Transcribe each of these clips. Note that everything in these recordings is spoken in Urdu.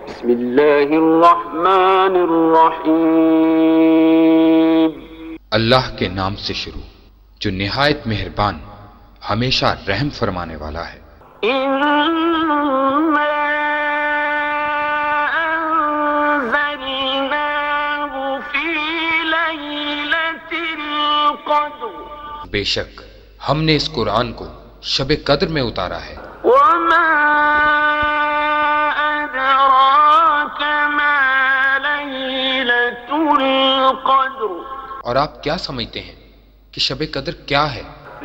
بسم اللہ الرحمن الرحیم۔ اللہ کے نام سے شروع جو نہایت مہربان ہمیشہ رحم فرمانے والا ہے۔ بے شک ہم نے اس قرآن کو شب قدر میں اتارا ہے۔ وما أدراك ما ليلة القدر، اور آپ کیا سمجھتے ہیں کہ شب قدر کیا ہے؟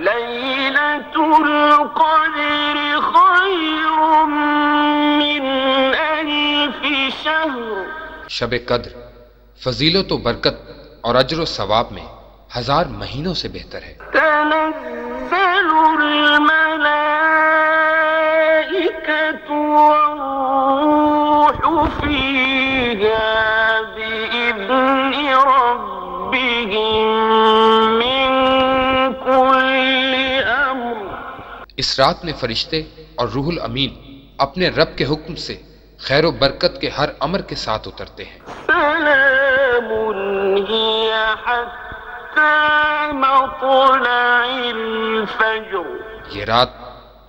ليلة القدر خير من ألف شهر، شب قدر فضیلت و برکت اور اجر و ثواب میں 1000 مہینوں سے بہتر ہے۔ تنزل الملائكة والروح فيها بإذن ربهم من كل أمر، اس رات میں فرشتے اور روح الامین اپنے رب کے حکم سے خیر و برکت کے ہر امر کے ساتھ اترتے ہیں۔ سلام هي حتى مطلع الفجر، یہ رات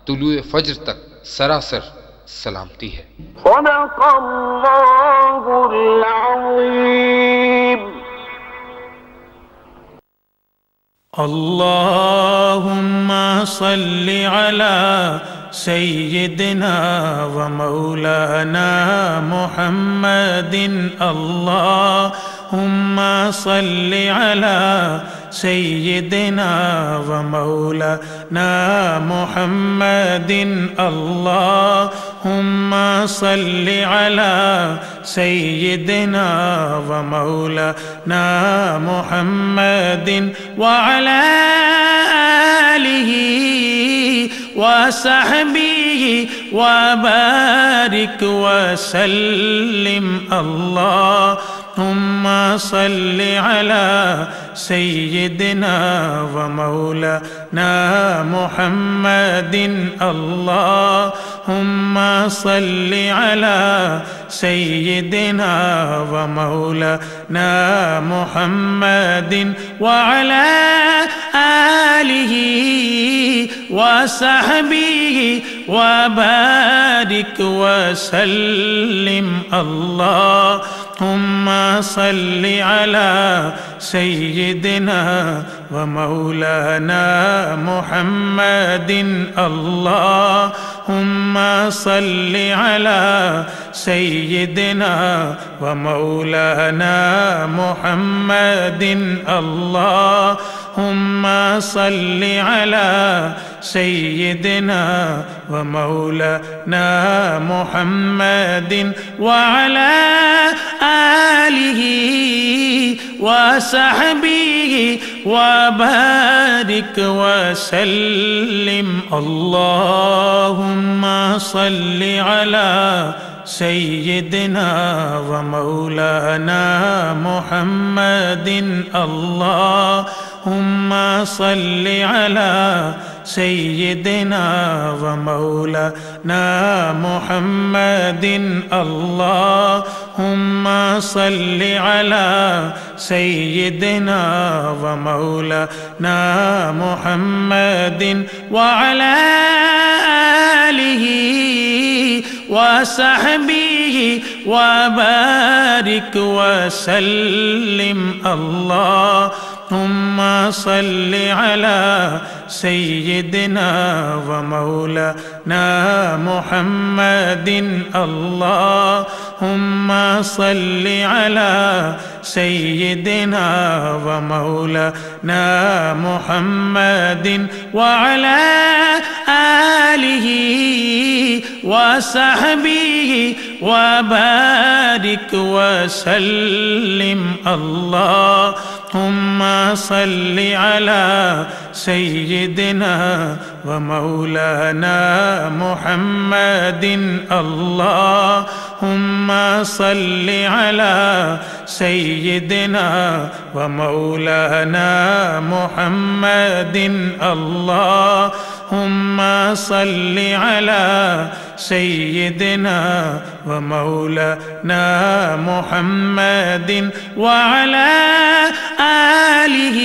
طلوع فجر تک سراسر سلامتی ہے۔ صدق اللہ العظیم۔ اللهم صل على سيدنا ومولانا محمد، اللهم صل على سيدنا ومولانا محمد، اللهم صل على سيدنا ومولانا محمد وعلى آله وصحبه وبارك وسلم، اللهم صل على سيدنا ومولانا محمد، اللهم صل على سيدنا ومولانا محمد وعلى آله وصحبه وبارك وسلم، اللهم صل على سيدنا ومولانا محمد، اللهم صل على سيدنا ومولانا محمد، اللهم صل على سيدنا ومولانا محمد وعلى آله وصحبه وبارك وسلم، اللهم صل على سيدنا ومولانا محمد، اللهم صل على سيدنا ومولانا محمد، اللهم صل على سيدنا ومولانا محمد وعلى آله وصحبه وبارك وسلم، اللهم صل على سيدنا ومولانا محمد، اللهم صل على سيدنا ومولانا محمد وعلى آله وصحبه وبارك وسلم، اللهم صل على سيدنا ومولانا محمد، اللهم صل على سيدنا ومولانا محمد، اللهم صل على سيدنا ومولانا محمد وعلى آله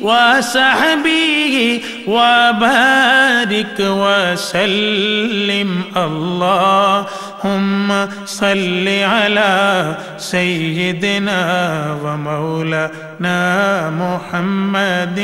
وصحبه وبارك وسلم اللهم صل على سيدنا ومولانا محمد.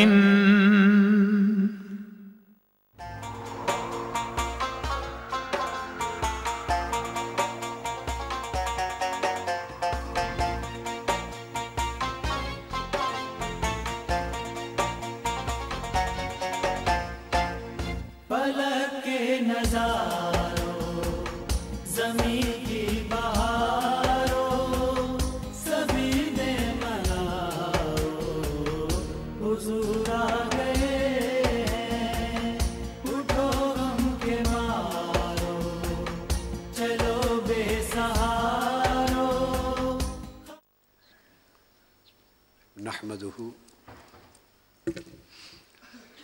نحمده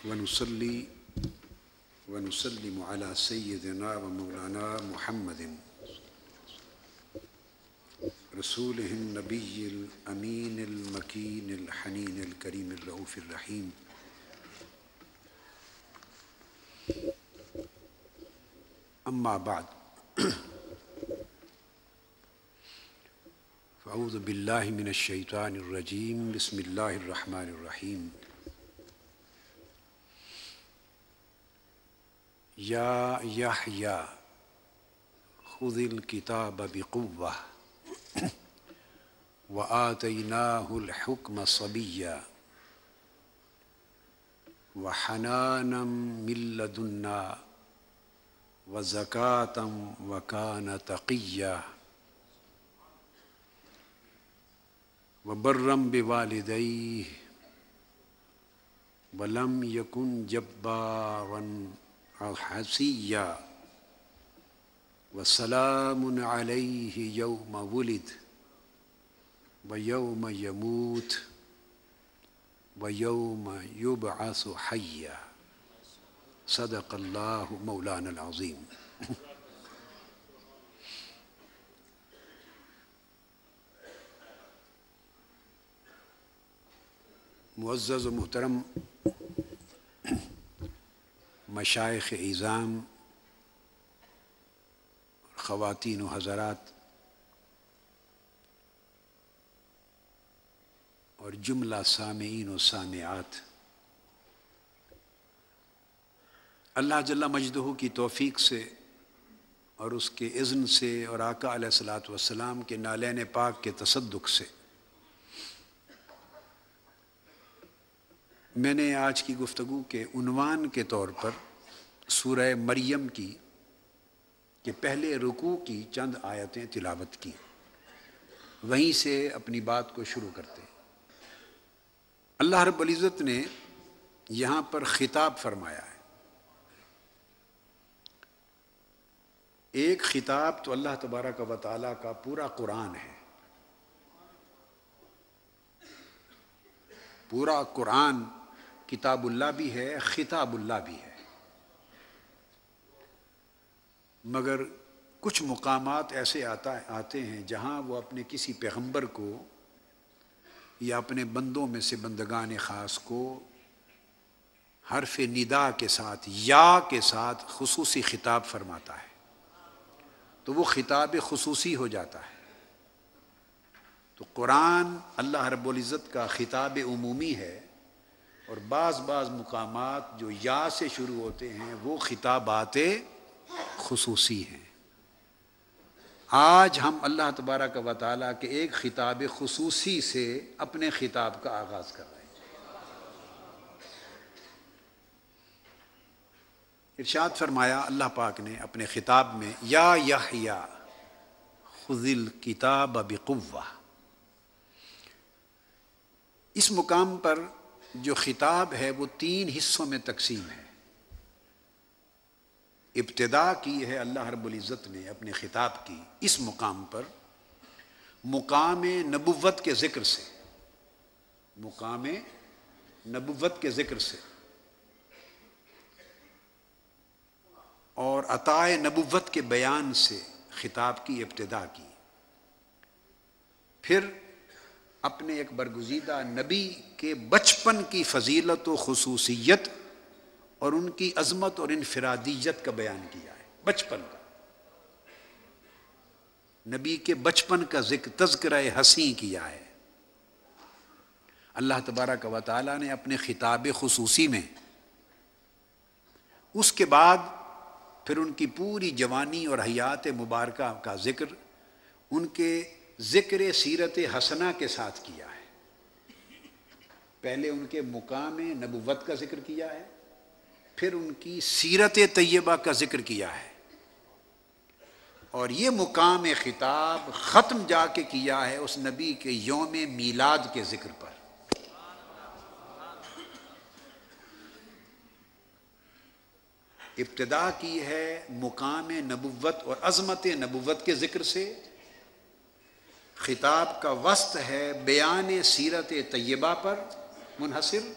ونصلي ونسلم على سيدنا ومولانا محمد رسوله النبي الأمين المكين الحنين الكريم الرؤوف الرحيم. أما بعد فأعوذ بالله من الشيطان الرجيم. بسم الله الرحمن الرحيم. يا يحيى خذ الكتاب بقوة وآتيناه الحكم صبيا وحنانا من لدنا وزكاة وكان تقيا وبرا بوالديه ولم يكن جبارا حسيا وسلام عليه يوم ولد ويوم يموت ويوم يبعث حيا. صدق الله مولانا العظيم. معزز و محترم مشائخ اعظام، خواتین و حضرات اور جملہ سامعین و سامعات، اللہ جل مجدہ کی توفیق سے اور اس کے اذن سے اور آقا علیہ الصلوۃ والسلام کے نالین پاک کے تصدق سے میں نے آج کی گفتگو کے عنوان کے طور پر سورہ مریم کی کہ پہلے رکوع کی چند آیتیں تلاوت کی، وہیں سے اپنی بات کو شروع کرتے ہیں۔ اللہ رب العزت نے یہاں پر خطاب فرمایا ہے۔ ایک خطاب تو اللہ تبارک و تعالیٰ کا پورا قرآن ہے، پورا قرآن کتاب اللہ بھی ہے، خطاب اللہ بھی ہے، مگر کچھ مقامات ایسے آتے ہیں جہاں وہ اپنے کسی پیغمبر کو یا اپنے بندوں میں سے بندگان خاص کو حرف ندا کے ساتھ یا کے ساتھ خصوصی خطاب فرماتا ہے، تو وہ خطاب خصوصی ہو جاتا ہے۔ تو قرآن اللہ رب العزت کا خطاب عمومی ہے، اور بعض مقامات جو یا سے شروع ہوتے ہیں وہ خطابات خصوصی ہیں۔ آج ہم اللہ تبارک و تعالیٰ کے ایک خطاب خصوصی سے اپنے خطاب کا آغاز کر رہے ہیں۔ ارشاد فرمایا اللہ پاک نے اپنے خطاب میں، یا یحییٰ خذ الکتاب بقوہ۔ اس مقام پر جو خطاب ہے وہ 3 حصوں میں تقسیم ہے۔ ابتدا کی ہے اللہ رب العزت نے اپنے خطاب کی اس مقام پر مقام نبوت کے ذکر سے، مقام نبوت کے ذکر سے، اور عطائے نبوت کے بیان سے خطاب کی ابتدا کی، پھر اپنے ایک برگزیدہ نبی کے بچپن کی فضیلت و خصوصیت اور ان کی عظمت اور انفرادیت کا بیان کیا ہے۔ بچپن کا، نبی کے بچپن کا ذکر، تذکرہ حسین کیا ہے۔ اللہ تبارک و تعالیٰ نے اپنے خطاب خصوصی میں اس کے بعد پھر ان کی پوری جوانی اور حیات مبارکہ کا ذکر ان کے ذکر سیرت حسنہ کے ساتھ کیا ہے۔ پہلے ان کے مقام نبوت کا ذکر کیا ہے، پھر ان کی سیرت طیبہ کا ذکر کیا ہے، اور یہ مقام خطاب ختم جا کے کیا ہے اس نبی کے یوم میلاد کے ذکر پر۔ ابتدا کی ہے مقام نبوت اور عظمت نبوت کے ذکر سے، خطاب کا وسط ہے بیان سیرت طیبہ پر منحصر،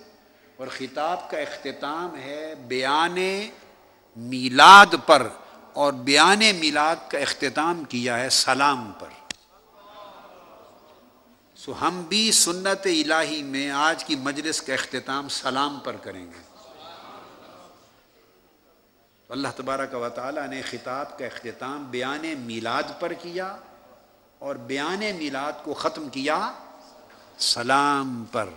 اور خطاب کا اختتام ہے بیان میلاد پر، اور بیان میلاد کا اختتام کیا ہے سلام پر۔ سو ہم بھی سنت الہی میں آج کی مجلس کا اختتام سلام پر کریں گے۔ اللہ تبارک و تعالیٰ نے خطاب کا اختتام بیان میلاد پر کیا، اور بیان میلاد کو ختم کیا سلام پر۔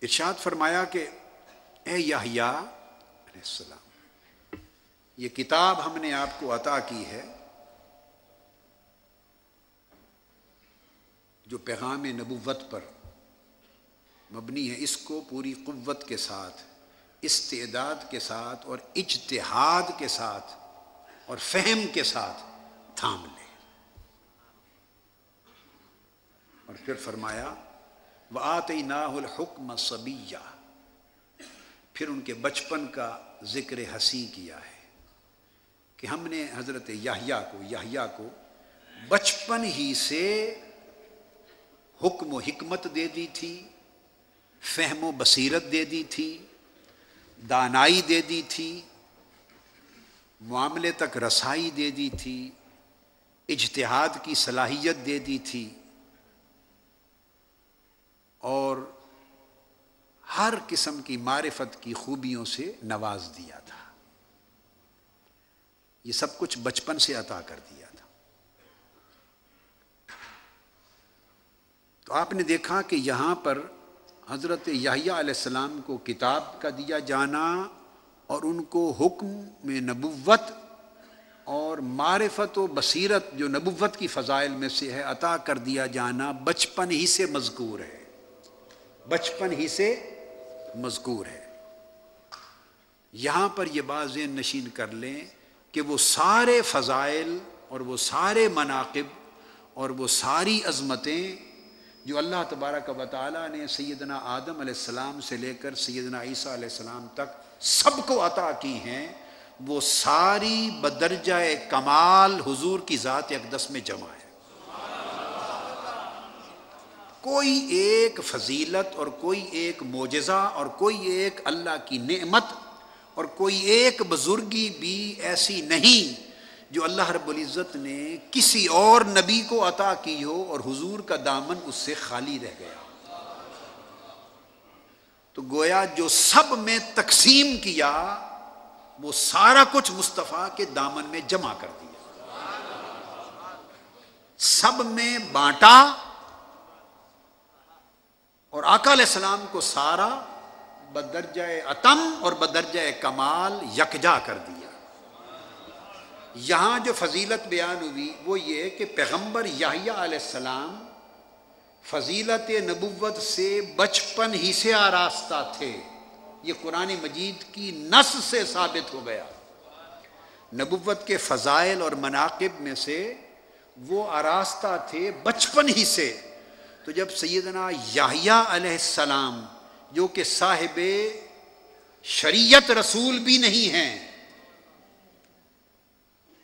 ارشاد فرمایا کہ اے یحییٰ علیہ السلام، یہ کتاب ہم نے آپ کو عطا کی ہے جو پیغام نبوت پر مبنی ہے، اس کو پوری قوت کے ساتھ، استعداد کے ساتھ اور اجتہاد کے ساتھ اور فہم کے ساتھ تھام لے۔ اور پھر فرمایا وَآتَيْنَاهُ الْحُكْمَ صَبِيًّا، پھر ان کے بچپن کا ذکر حسین کیا ہے کہ ہم نے حضرت یحییٰ کو بچپن ہی سے حکم و حکمت دے دی تھی، فہم و بصیرت دے دی تھی، دانائی دے دی تھی، معاملے تک رسائی دے دی تھی، اجتہاد کی صلاحیت دے دی تھی، اور ہر قسم کی معرفت کی خوبیوں سے نواز دیا تھا۔ یہ سب کچھ بچپن سے عطا کر دیا تھا۔ تو آپ نے دیکھا کہ یہاں پر حضرت یحییٰ علیہ السلام کو کتاب کا دیا جانا اور ان کو حکم میں نبوت اور معرفت و بصیرت جو نبوت کی فضائل میں سے ہے عطا کر دیا جانا بچپن ہی سے مذکور ہے، بچپن ہی سے مذکور ہے۔ یہاں پر یہ بات ذہن نشین کر لیں کہ وہ سارے فضائل اور وہ سارے مناقب اور وہ ساری عظمتیں جو اللہ تبارک و تعالیٰ نے سیدنا آدم علیہ السلام سے لے کر سیدنا عیسیٰ علیہ السلام تک سب کو عطا کی ہیں، وہ ساری بدرجہ کمال حضور کی ذات اقدس میں جمع ہے۔ کوئی ایک فضیلت اور کوئی ایک معجزہ اور کوئی ایک اللہ کی نعمت اور کوئی ایک بزرگی بھی ایسی نہیں جو اللہ رب العزت نے کسی اور نبی کو عطا کی ہو اور حضور کا دامن اس سے خالی رہ گیا۔ تو گویا جو سب میں تقسیم کیا وہ سارا کچھ مصطفیٰ کے دامن میں جمع کر دیا، سب میں بانٹا اور آقا علیہ السلام کو سارا بدرجہ اتم اور بدرجہ کمال یکجا کر دیا۔ یہاں جو فضیلت بیان ہوئی وہ یہ کہ پیغمبر یحییٰ علیہ السلام فضیلت نبوت سے بچپن ہی سے آراستہ تھے، یہ قرآن مجید کی نص سے ثابت ہو گیا۔ نبوت کے فضائل اور مناقب میں سے وہ آراستہ تھے بچپن ہی سے۔ تو جب سیدنا یحییٰ علیہ السلام جو کہ صاحب شریعت رسول بھی نہیں ہیں،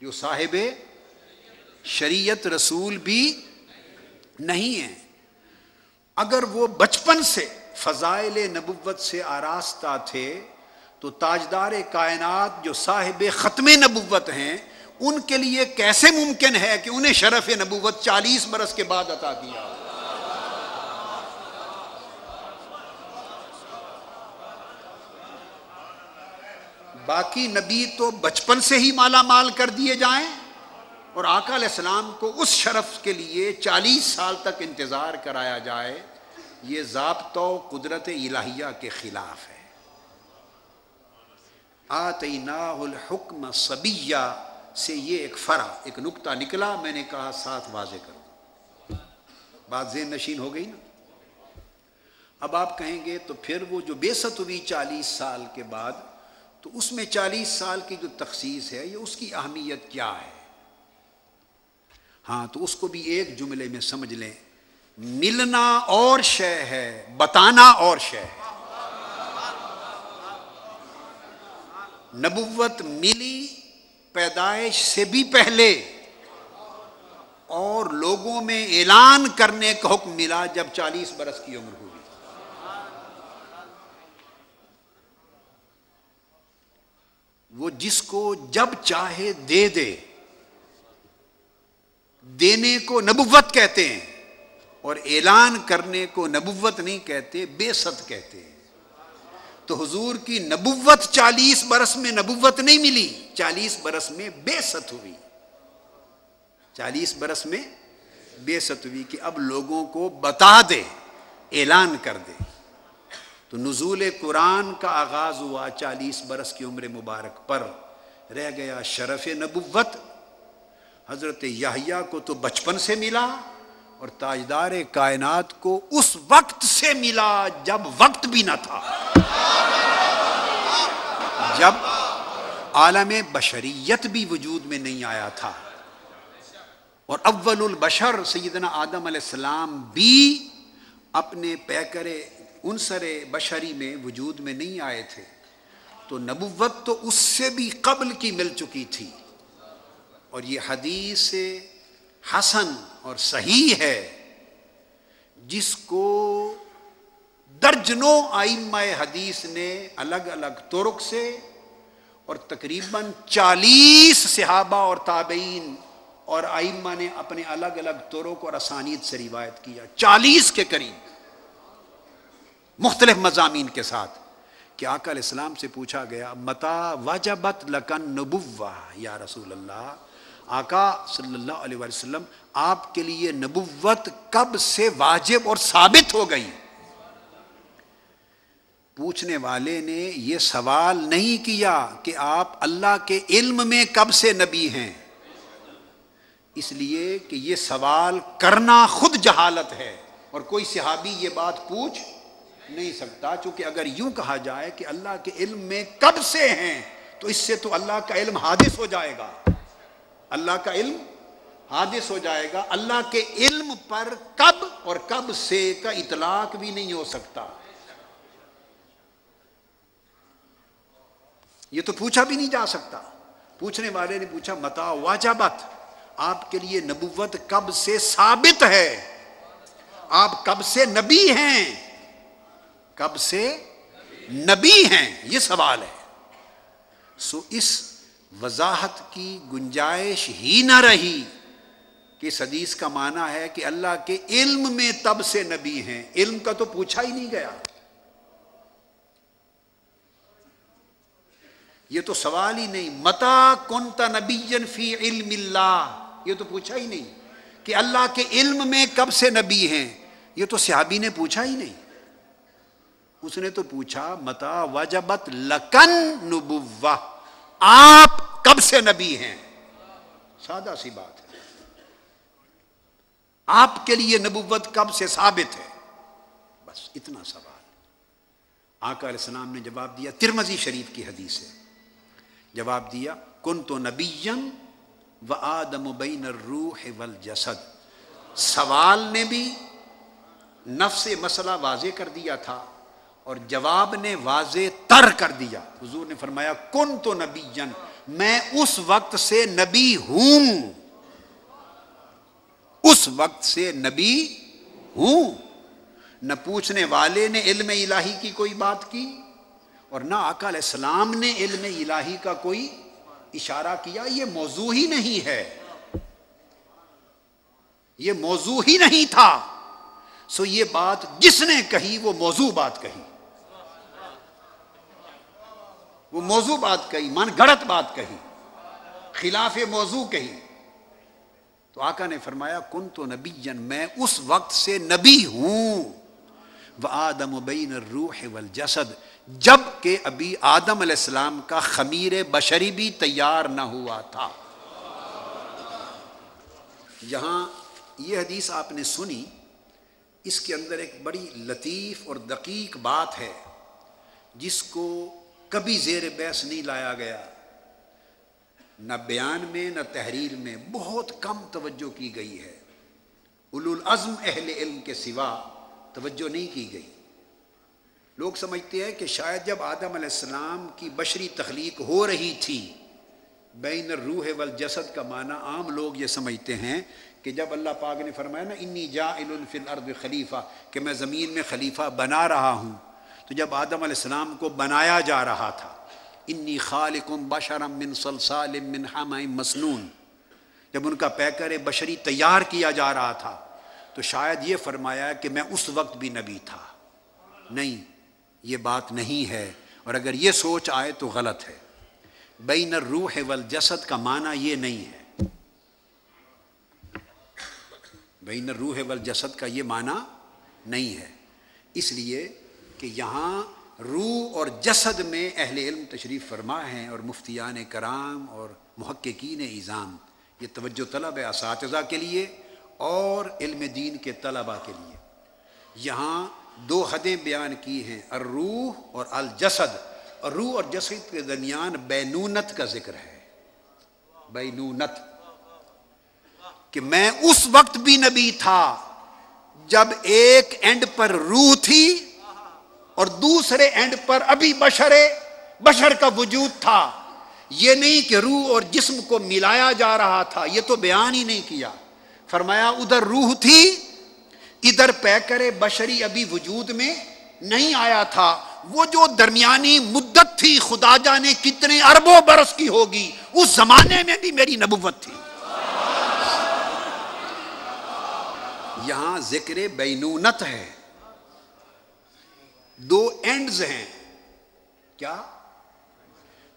جو صاحب شریعت رسول بھی نہیں ہیں، اگر وہ بچپن سے فضائل نبوت سے آراستہ تھے تو تاجدار کائنات جو صاحب ختم نبوت ہیں ان کے لیے کیسے ممکن ہے کہ انہیں شرف نبوت 40 برس کے بعد عطا کیا؟ باقی نبی تو بچپن سے ہی مالا مال کر دیے جائیں اور آقا علیہ السلام کو اس شرف کے لیے 40 سال تک انتظار کرایا جائے، یہ ضابطہ و قدرت الہیہ کے خلاف ہے۔ آتیناہ الحکم صبیہ سے یہ ایک فرع، ایک نکتہ نکلا، میں نے کہا ساتھ واضح کر دوں، بات ذہن نشین ہو گئی نا۔ اب آپ کہیں گے تو پھر وہ جو بعثت ہوئی 40 سال کے بعد، تو اس میں 40 سال کی جو تخصیص ہے یہ اس کی اہمیت کیا ہے؟ ہاں تو اس کو بھی ایک جملے میں سمجھ لیں، ملنا اور شے ہے، بتانا اور شے ہے۔ نبوت ملی پیدائش سے بھی پہلے اور لوگوں میں اعلان کرنے کا حکم ملا جب 40 برس کی عمر ہوئی۔ وہ جس کو جب چاہے دے دے، دینے کو نبوت کہتے ہیں اور اعلان کرنے کو نبوت نہیں کہتے، بعثت کہتے ہیں۔ تو حضور کی نبوت 40 برس میں نبوت نہیں ملی، 40 برس میں بعثت ہوئی، 40 برس میں بعثت ہوئی کہ اب لوگوں کو بتا دے، اعلان کر دے۔ تو نزول قرآن کا آغاز ہوا 40 برس کی عمر مبارک پر، رہ گیا شرف نبوت۔ حضرت یحییٰ کو تو بچپن سے ملا اور تاجدار کائنات کو اس وقت سے ملا جب وقت بھی نہ تھا، جب عالم بشریت بھی وجود میں نہیں آیا تھا، اور اول البشر سیدنا آدم علیہ السلام بھی اپنے پیکرے عنصر بشری میں وجود میں نہیں آئے تھے۔ تو نبوت تو اس سے بھی قبل کی مل چکی تھی، اور یہ حدیث حسن اور صحیح ہے جس کو درجنوں ائمہ حدیث نے الگ الگ طرق سے اور تقریباً 40 صحابہ اور تابعین اور ائمہ نے اپنے الگ الگ طرق اور اسانید سے روایت کیا، 40 کے قریب مختلف مضامین کے ساتھ، کہ آقا علیہ السلام سے پوچھا گیا متا وجبت لکن نبوہ یا رسول اللہ، آقا صلی اللہ علیہ وسلم آپ کے لیے نبوت کب سے واجب اور ثابت ہو گئی؟ پوچھنے والے نے یہ سوال نہیں کیا کہ آپ اللہ کے علم میں کب سے نبی ہیں، اس لیے کہ یہ سوال کرنا خود جہالت ہے اور کوئی صحابی یہ بات پوچھ نہیں سکتا، چونکہ اگر یوں کہا جائے کہ اللہ کے علم میں کب سے ہیں تو اس سے تو اللہ کا علم حادث ہو جائے گا، اللہ کا علم حادث ہو جائے گا۔ اللہ کے علم پر کب اور کب سے کا اطلاق بھی نہیں ہو سکتا، یہ تو پوچھا بھی نہیں جا سکتا۔ پوچھنے والے نے پوچھا متا واجبت، آپ کے لیے نبوت کب سے ثابت ہے، آپ کب سے نبی ہیں، کب سے نبی ہیں، یہ سوال ہے۔ سو اس وضاحت کی گنجائش ہی نہ رہی کہ اس حدیث کا معنی ہے کہ اللہ کے علم میں تب سے نبی ہیں، علم کا تو پوچھا ہی نہیں گیا، یہ تو سوال ہی نہیں۔ متا کنت نبیا فی علم اللہ، یہ تو پوچھا ہی نہیں کہ اللہ کے علم میں کب سے نبی ہیں، یہ تو صحابی نے پوچھا ہی نہیں۔ اس نے تو پوچھا متا وجبت لکن نبوہ، آپ کب سے نبی ہیں، سادہ سی بات ہے، آپ کے لیے نبوت کب سے ثابت ہے، بس اتنا سوال۔ آقا علیہ السلام نے جواب دیا، ترمذی شریف کی حدیث ہے، جواب دیا کنت نبیا وآدم بین الروح والجسد۔ سوال نے بھی نفس مسئلہ واضح کر دیا تھا اور جواب نے واضح تر کر دیا۔ حضور نے فرمایا کنت نبیا، میں اس وقت سے نبی ہوں، اس وقت سے نبی ہوں۔ نہ پوچھنے والے نے علم الہی کی کوئی بات کی اور نہ آقا علیہ السلام نے علم الہی کا کوئی اشارہ کیا. یہ موضوع ہی نہیں ہے, یہ موضوع ہی نہیں تھا. سو یہ بات جس نے کہی وہ موضوع بات کہی, وہ موضوع بات کہی, من گھڑت بات کہی, خلاف موضوع کہی. تو آقا نے فرمایا کنت نبیًا, میں اس وقت سے نبی ہوں. وآدم بین الروح والجسد, جب کہ ابھی آدم علیہ السلام کا خمیر بشری بھی تیار نہ ہوا تھا. یہاں یہ حدیث آپ نے سنی, اس کے اندر ایک بڑی لطیف اور دقیق بات ہے جس کو کبھی زیر بحث نہیں لایا گیا, نہ بیان میں نہ تحریر میں, بہت کم توجہ کی گئی ہے. اولو العزم اہل علم کے سوا توجہ نہیں کی گئی. لوگ سمجھتے ہیں کہ شاید جب آدم علیہ السلام کی بشری تخلیق ہو رہی تھی, بین الروح والجسد کا معنی عام لوگ یہ سمجھتے ہیں کہ جب اللہ پاک نے فرمایا نا انی جاعل فی الارض خلیفہ, کہ میں زمین میں خلیفہ بنا رہا ہوں, تو جب آدم علیہ السلام کو بنایا جا رہا تھا, انی خالق بشرا من صلصال من حمأ مسنون, جب ان کا پیکر بشری تیار کیا جا رہا تھا تو شاید یہ فرمایا کہ میں اس وقت بھی نبی تھا. نہیں, یہ بات نہیں ہے, اور اگر یہ سوچ آئے تو غلط ہے. بین الروح والجسد کا معنی یہ نہیں ہے, بین الروح والجسد کا یہ معنی نہیں ہے. اس لیے کہ یہاں روح اور جسد میں اہل علم تشریف فرما ہیں, اور مفتیان کرام اور محققین اعظام. یہ توجہ طلب ہے اساتذہ کے لیے اور علم دین کے طلباء کے لیے. یہاں دو حدیں بیان کی ہیں, الروح اور الجسد. اور روح اور جسد کے درمیان بینونت کا ذکر ہے, بینونت, کہ میں اس وقت بھی نبی تھا جب ایک اینڈ پر روح تھی اور دوسرے اینڈ پر ابھی بشر کا وجود تھا. یہ نہیں کہ روح اور جسم کو ملایا جا رہا تھا, یہ تو بیان ہی نہیں کیا. فرمایا ادھر روح تھی, ادھر پیکر بشری ابھی وجود میں نہیں آیا تھا. وہ جو درمیانی مدت تھی خدا جانے کتنے اربوں برس کی ہوگی, اس زمانے میں بھی میری نبوت تھی. یہاں ذکر بینونت ہے, دو اینڈز ہیں. کیا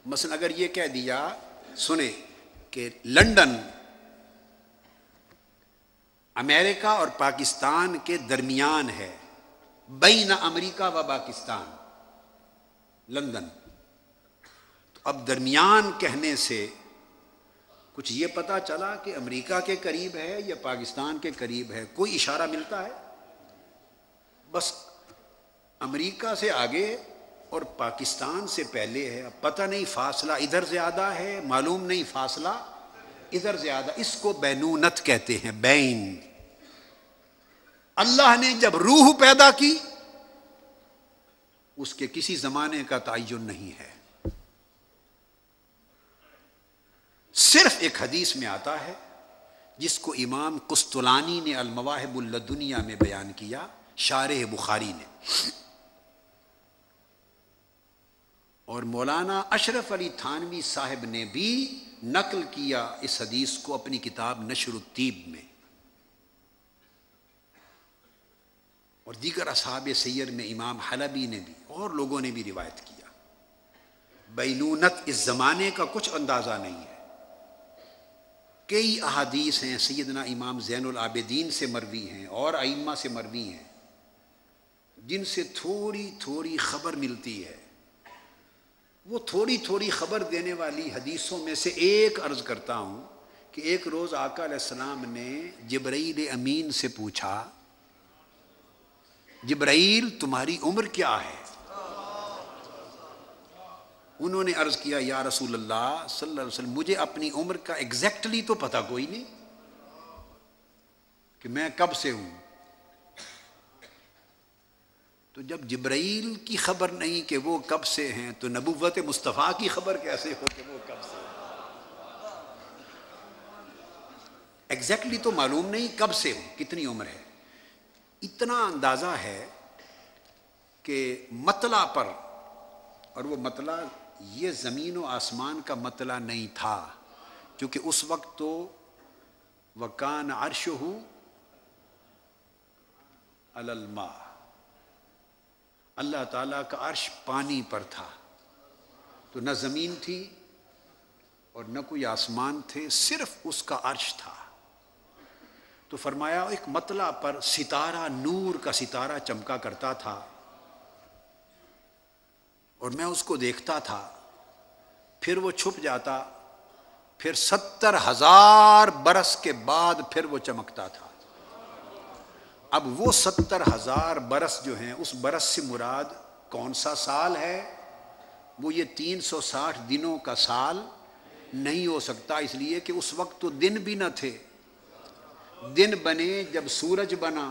مثلا اگر یہ کہہ دیا سنیں کہ لندن امریکہ اور پاکستان کے درمیان ہے, بین امریکہ و پاکستان, لندن, تو اب درمیان کہنے سے کچھ یہ پتا چلا کہ امریکہ کے قریب ہے یا پاکستان کے قریب ہے, کوئی اشارہ ملتا ہے؟ بس امریکہ سے آگے اور پاکستان سے پہلے ہے. پتہ نہیں فاصلہ ادھر زیادہ ہے, معلوم نہیں فاصلہ ادھر زیادہ. اس کو بینونت کہتے ہیں, بین. اللہ نے جب روح پیدا کی اس کے کسی زمانے کا تعین نہیں ہے. صرف ایک حدیث میں آتا ہے جس کو امام قسطلانی نے المواہب اللدنیہ میں بیان کیا, شارح بخاری نے, اور مولانا اشرف علی تھانوی صاحب نے بھی نقل کیا اس حدیث کو اپنی کتاب نشر الطیب میں, اور دیگر اصحاب سیر میں امام حلبی نے بھی اور لوگوں نے بھی روایت کیا. بینونت اس زمانے کا کچھ اندازہ نہیں ہے. کئی احادیث ہیں سیدنا امام زین العابدین سے مروی ہیں اور ائمہ سے مروی ہیں جن سے تھوڑی تھوڑی خبر ملتی ہے. وہ تھوڑی تھوڑی خبر دینے والی حدیثوں میں سے ایک عرض کرتا ہوں کہ ایک روز آقا علیہ السلام نے جبرائیل امین سے پوچھا, جبرائیل تمہاری عمر کیا ہے؟ انہوں نے عرض کیا یا رسول اللہ صلی اللہ علیہ وسلم مجھے اپنی عمر کا ایگزیکٹلی تو پتہ کوئی نہیں کہ میں کب سے ہوں. تو جب جبرائیل کی خبر نہیں کہ وہ کب سے ہیں تو نبوت مصطفیٰ کی خبر کیسے ہو کہ وہ کب سے ہیں؟ ایگزیکٹلی تو معلوم نہیں کب سے ہو, کتنی عمر ہے. اتنا اندازہ ہے کہ مطلع پر اور وہ مطلع یہ زمین و آسمان کا مطلع نہیں تھا، کیونکہ اس وقت تو وکان عرشہ علی الماء، اللہ تعالیٰ کا عرش پانی پر تھا، تو نہ زمین تھی اور نہ کوئی آسمان تھے، صرف اس کا عرش تھا۔ تو فرمایا ایک مطلع پر ستارہ، نور کا ستارہ چمکا کرتا تھا، اور میں اس کو دیکھتا تھا، پھر وہ چھپ جاتا، پھر 70,000 برس کے بعد پھر وہ چمکتا تھا۔ اب وہ 70,000 برس جو ہیں، اس برس سے مراد کون سا سال ہے؟ وہ یہ 360 دنوں کا سال نہیں ہو سکتا، اس لیے کہ اس وقت تو دن بھی نہ تھے۔ دن بنے جب سورج بنا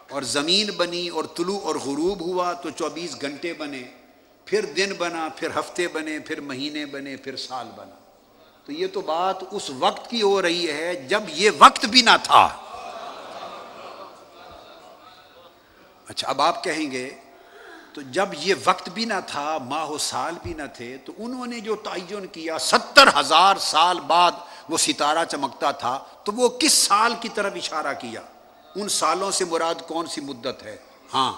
اور زمین بنی اور طلوع اور غروب ہوا تو 24 گھنٹے بنے، پھر دن بنا، پھر ہفتے بنے، پھر مہینے بنے، پھر سال بنا۔ تو یہ تو بات اس وقت کی ہو رہی ہے جب یہ وقت بھی نہ تھا۔ اچھا، اب آپ کہیں گے تو جب یہ وقت بھی نہ تھا، ماہ و سال بھی نہ تھے، تو انہوں نے جو تعین کیا 70,000 سال بعد وہ ستارہ چمکتا تھا، تو وہ کس سال کی طرف اشارہ کیا؟ ان سالوں سے مراد کون سی مدت ہے؟ ہاں،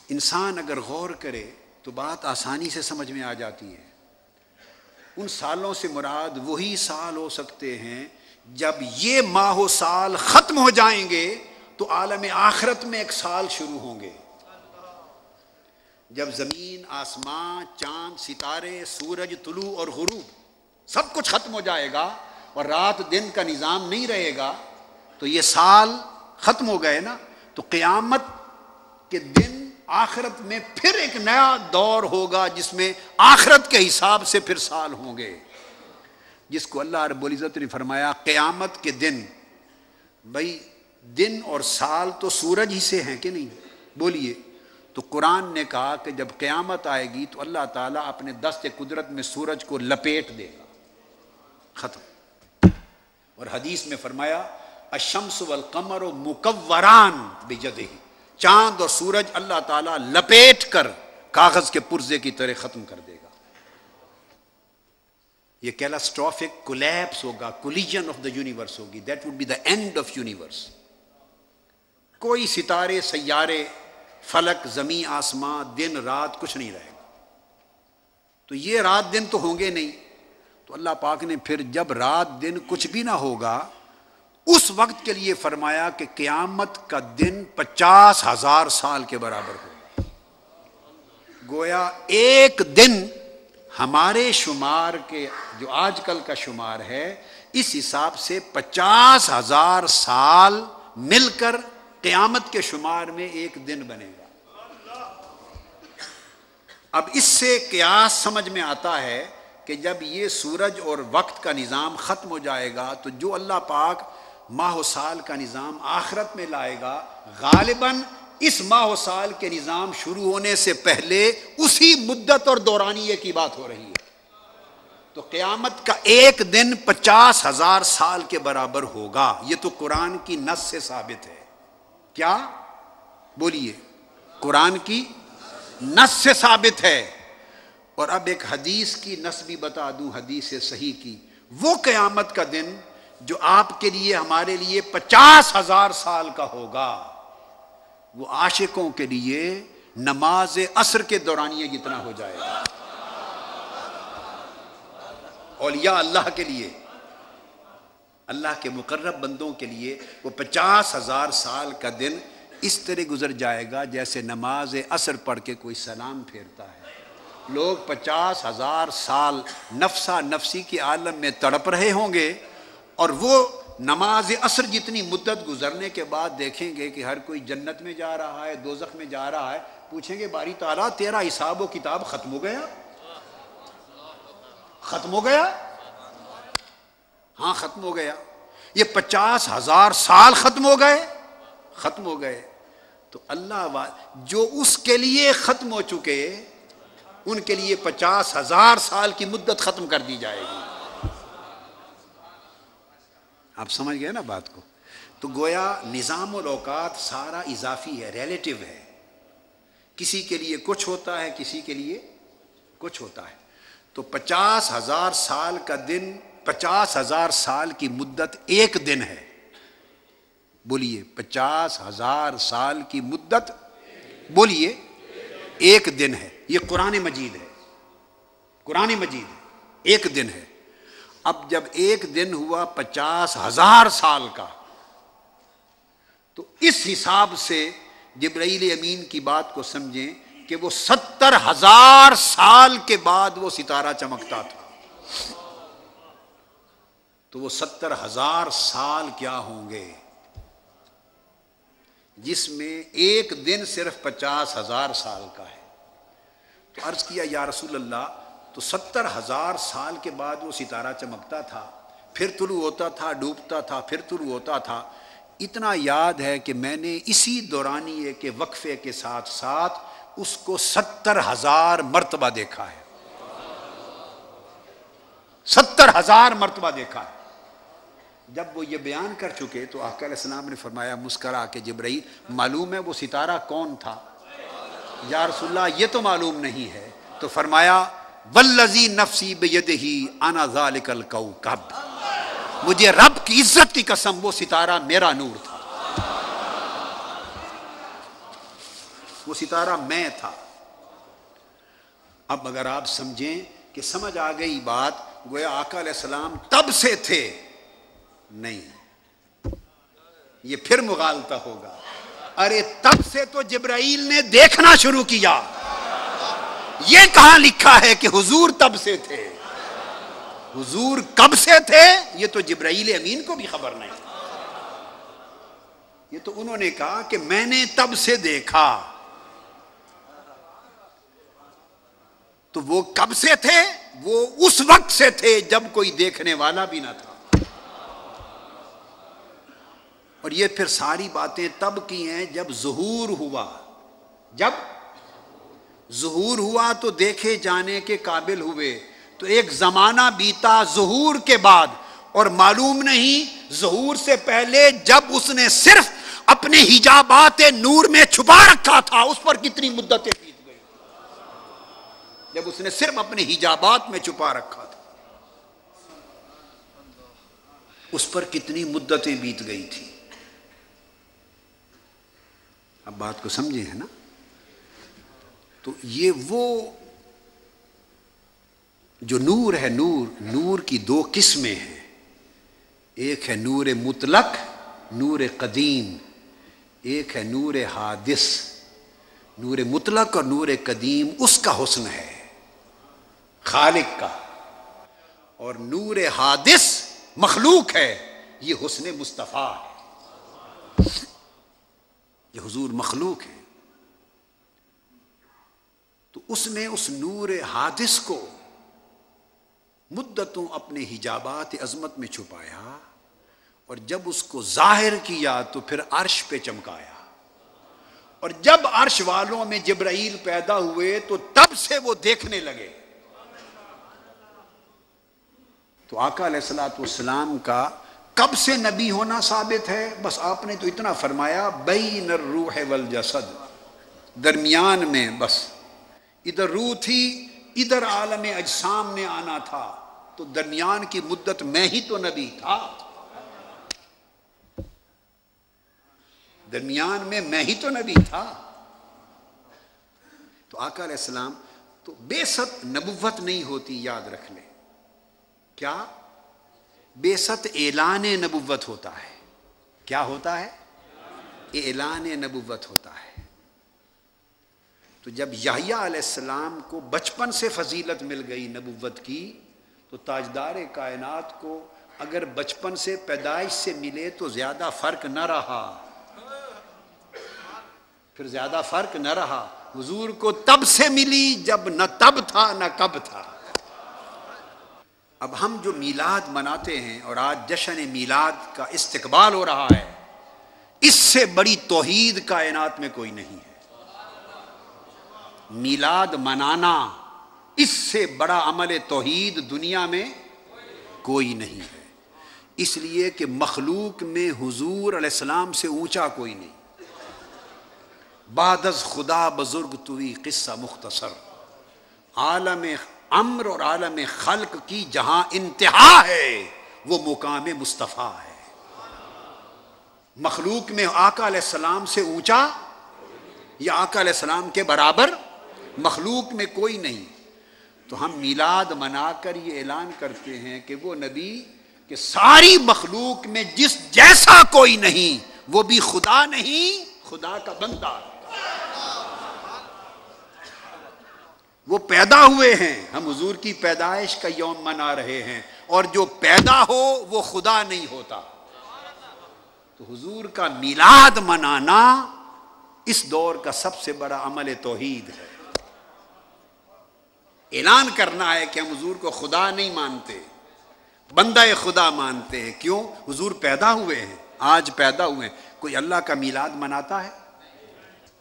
انسان اگر غور کرے تو بات آسانی سے سمجھ میں آ جاتی ہے۔ ان سالوں سے مراد وہی سال ہو سکتے ہیں جب یہ ماہ و سال ختم ہو جائیں گے تو عالم آخرت میں ایک سال شروع ہوں گے۔ جب زمین، آسمان، چاند، ستارے، سورج، طلوع اور غروب سب کچھ ختم ہو جائے گا اور رات دن کا نظام نہیں رہے گا، تو یہ سال ختم ہو گئے نا، تو قیامت کے دن آخرت میں پھر ایک نیا دور ہوگا جس میں آخرت کے حساب سے پھر سال ہوں گے، جس کو اللہ رب العزت نے فرمایا قیامت کے دن۔ بھائی دن اور سال تو سورج ہی سے ہیں کہ نہیں؟ بولیے۔ تو قرآن نے کہا کہ جب قیامت آئے گی تو اللہ تعالیٰ اپنے دست قدرت میں سورج کو لپیٹ دے گا، ختم۔ اور حدیث میں فرمایا الشمس والقمر مکوران بجدہ، چاند اور سورج اللہ تعالیٰ لپیٹ کر کاغذ کے پرزے کی طرح ختم کر دے گا۔ یہ کیلاسٹرافک کولیپس ہوگا، کولیجن آف دا یونیورس ہوگی، that would be the end of universe. کوئی ستارے، سیارے، فلک، زمین، آسمان، دن رات کچھ نہیں رہے گا۔ تو یہ رات دن تو ہوں گے نہیں، تو اللہ پاک نے پھر جب رات دن کچھ بھی نہ ہوگا اس وقت کے لیے فرمایا کہ قیامت کا دن 50,000 سال کے برابر ہوگا۔ گویا ایک دن ہمارے شمار کے جو آج کل کا شمار ہے اس حساب سے 50,000 سال مل کر قیامت کے شمار میں ایک دن بنے گا۔ اب اس سے قیاس سمجھ میں آتا ہے کہ جب یہ سورج اور وقت کا نظام ختم ہو جائے گا تو جو اللہ پاک ماہ و سال کا نظام آخرت میں لائے گا، غالباً اس ماہ و سال کے نظام شروع ہونے سے پہلے اسی مدت اور دورانیے کی بات ہو رہی ہے۔ تو قیامت کا ایک دن 50,000 سال کے برابر ہوگا، یہ تو قرآن کی نص سے ثابت ہے۔ کیا؟ بولیے، قرآن کی نص سے ثابت ہے۔ اور اب ایک حدیث کی نص بھی بتا دوں، حدیث صحیح کی۔ وہ قیامت کا دن جو آپ کے لیے ہمارے لیے 50,000 سال کا ہوگا، وہ عاشقوں کے لیے نماز عصر کے دورانیے جتنا ہو جائے گا۔ اولیاء اللہ کے لیے، اللہ کے مقرب بندوں کے لیے وہ 50,000 سال کا دن اس طرح گزر جائے گا جیسے نماز عصر پڑھ کے کوئی سلام پھیرتا ہے۔ لوگ 50,000 سال نفسا نفسی کے عالم میں تڑپ رہے ہوں گے، اور وہ نماز عصر جتنی مدت گزرنے کے بعد دیکھیں گے کہ ہر کوئی جنت میں جا رہا ہے، دوزخ میں جا رہا ہے۔ پوچھیں گے باری تعالیٰ تیرا حساب و کتاب ختم ہو گیا؟ ختم ہو گیا؟ ہاں ختم ہو گیا۔ یہ 50,000 سال ختم ہو گئے، ختم ہو گئے۔ تو اللہ جو اس کے لیے ختم ہو چکے ان کے لیے 50,000 سال کی مدت ختم کر دی جائے گی۔ آپ سمجھ گئے نا بات کو؟ تو گویا نظام الاوقات سارا اضافی ہے، ریلیٹیو ہے۔ کسی کے لیے کچھ ہوتا ہے، کسی کے لیے کچھ ہوتا ہے۔ تو 50,000 سال کا دن، 50,000 سال کی مدت ایک دن ہے۔ بولیے 50,000 سال کی مدت، بولیے ایک دن ہے۔ یہ قرآن مجید ہے، قرآن مجید ہے، ایک دن ہے۔ اب جب ایک دن ہوا 50,000 سال کا، تو اس حساب سے جبرائیل امین کی بات کو سمجھیں کہ وہ 70,000 سال کے بعد وہ ستارہ چمکتا تھا۔ تو وہ 70,000 سال کیا ہوں گے جس میں ایک دن صرف 50,000 سال کا ہے۔ تو عرض کیا یا رسول اللہ، تو 70,000 سال کے بعد وہ ستارہ چمکتا تھا، پھر طلوع ہوتا تھا، ڈوبتا تھا، پھر طلوع ہوتا تھا۔ اتنا یاد ہے کہ میں نے اسی دورانیے کے وقفے کے ساتھ ساتھ اس کو 70,000 مرتبہ دیکھا ہے، 70,000 مرتبہ دیکھا ہے۔ جب وہ یہ بیان کر چکے تو آقا علیہ السلام نے فرمایا مسکرا کے، جبرائیل معلوم ہے وہ ستارہ کون تھا؟ یا رسول اللہ یہ تو معلوم نہیں ہے۔ تو فرمایا والذی نفسی بیدہ انا ذالک الکوکب، مجھے رب کی عزت کی قسم وہ ستارہ میرا نور تھا، وہ ستارہ میں تھا۔ اب اگر آپ سمجھیں کہ سمجھ آ گئی بات، گویا آقا علیہ السلام تب سے تھے، نہیں، یہ پھر مغالطہ ہوگا۔ ارے تب سے تو جبرائیل نے دیکھنا شروع کیا، یہ کہاں لکھا ہے کہ حضور تب سے تھے؟ حضور کب سے تھے یہ تو جبرائیل امین کو بھی خبر نہیں، یہ تو انہوں نے کہا کہ میں نے تب سے دیکھا۔ تو وہ کب سے تھے؟ وہ اس وقت سے تھے جب کوئی دیکھنے والا بھی نہ تھا۔ اور یہ پھر ساری باتیں تب کی ہیں جب ظہور ہوا، جب ظہور ہوا تو دیکھے جانے کے قابل ہوئے۔ تو ایک زمانہ بیتا ظہور کے بعد، اور معلوم نہیں ظہور سے پہلے جب اس نے صرف اپنے حجابات نور میں چھپا رکھا تھا اس پر کتنی مدتیں بیت گئی، جب اس نے صرف اپنے حجابات میں چھپا رکھا تھا اس پر کتنی مدتیں بیت گئی تھی۔ اب بات کو سمجھے ہیں نا؟ تو یہ وہ جو نور ہے، نور کی دو قسمیں ہیں، ایک ہے نور مطلق، نور قدیم، ایک ہے نور حادث۔ نور مطلق اور نور قدیم اس کا حسن ہے خالق کا، اور نور حادث مخلوق ہے، یہ حسن مصطفیٰ ہے، یہ حضور مخلوق ہے۔ تو اس نے اس نور حادث کو مدتوں اپنے حجابات عظمت میں چھپایا، اور جب اس کو ظاہر کیا تو پھر عرش پہ چمکایا، اور جب عرش والوں میں جبرائیل پیدا ہوئے تو تب سے وہ دیکھنے لگے۔ تو آقا علیہ الصلوۃ والسلام کا کب سے نبی ہونا ثابت ہے؟ بس آپ نے تو اتنا فرمایا بین الروح والجسد، درمیان میں، بس ادھر روح تھی، ادھر عالم اجسام نے آنا تھا، تو درمیان کی مدت میں ہی تو نبی تھا، درمیان میں ہی تو نبی تھا۔ تو آقا علیہ السلام تو بعثت نبوت نہیں ہوتی، یاد رکھ لیں۔ کیا؟ بعثت اعلان نبوت ہوتا ہے۔ کیا ہوتا ہے؟ اعلان نبوت ہوتا ہے۔ تو جب یحییٰ علیہ السلام کو بچپن سے فضیلت مل گئی نبوت کی، تو تاجدار کائنات کو اگر بچپن سے، پیدائش سے ملے تو زیادہ فرق نہ رہا، پھر زیادہ فرق نہ رہا۔ حضور کو تب سے ملی جب نہ تب تھا نہ کب تھا۔ اب ہم جو میلاد مناتے ہیں اور آج جشن میلاد کا استقبال ہو رہا ہے، اس سے بڑی توحید کائنات میں کوئی نہیں ہے۔ میلاد منانا، اس سے بڑا عمل توحید دنیا میں کوئی نہیں ہے، اس لیے کہ مخلوق میں حضور علیہ السلام سے اونچا کوئی نہیں، بعد از خدا بزرگ توی قصہ مختصر، عالم امر اور عالم خلق کی جہاں انتہا ہے وہ مقام مصطفیٰ ہے۔ مخلوق میں آقا علیہ السلام سے اونچا یا آقا علیہ السلام کے برابر مخلوق میں کوئی نہیں۔ تو ہم میلاد منا کر یہ اعلان کرتے ہیں کہ وہ نبی کہ ساری مخلوق میں جس جیسا کوئی نہیں، وہ بھی خدا نہیں، خدا کا بندہ، وہ پیدا ہوئے ہیں۔ ہم حضور کی پیدائش کا یوم منا رہے ہیں، اور جو پیدا ہو وہ خدا نہیں ہوتا۔ تو حضور کا میلاد منانا اس دور کا سب سے بڑا عمل توحید ہے۔ اعلان کرنا ہے کہ ہم حضور کو خدا نہیں مانتے، بندہ خدا مانتے ہیں۔ کیوں؟ حضور پیدا ہوئے ہیں، آج پیدا ہوئے ہیں۔ کوئی اللہ کا میلاد مناتا ہے؟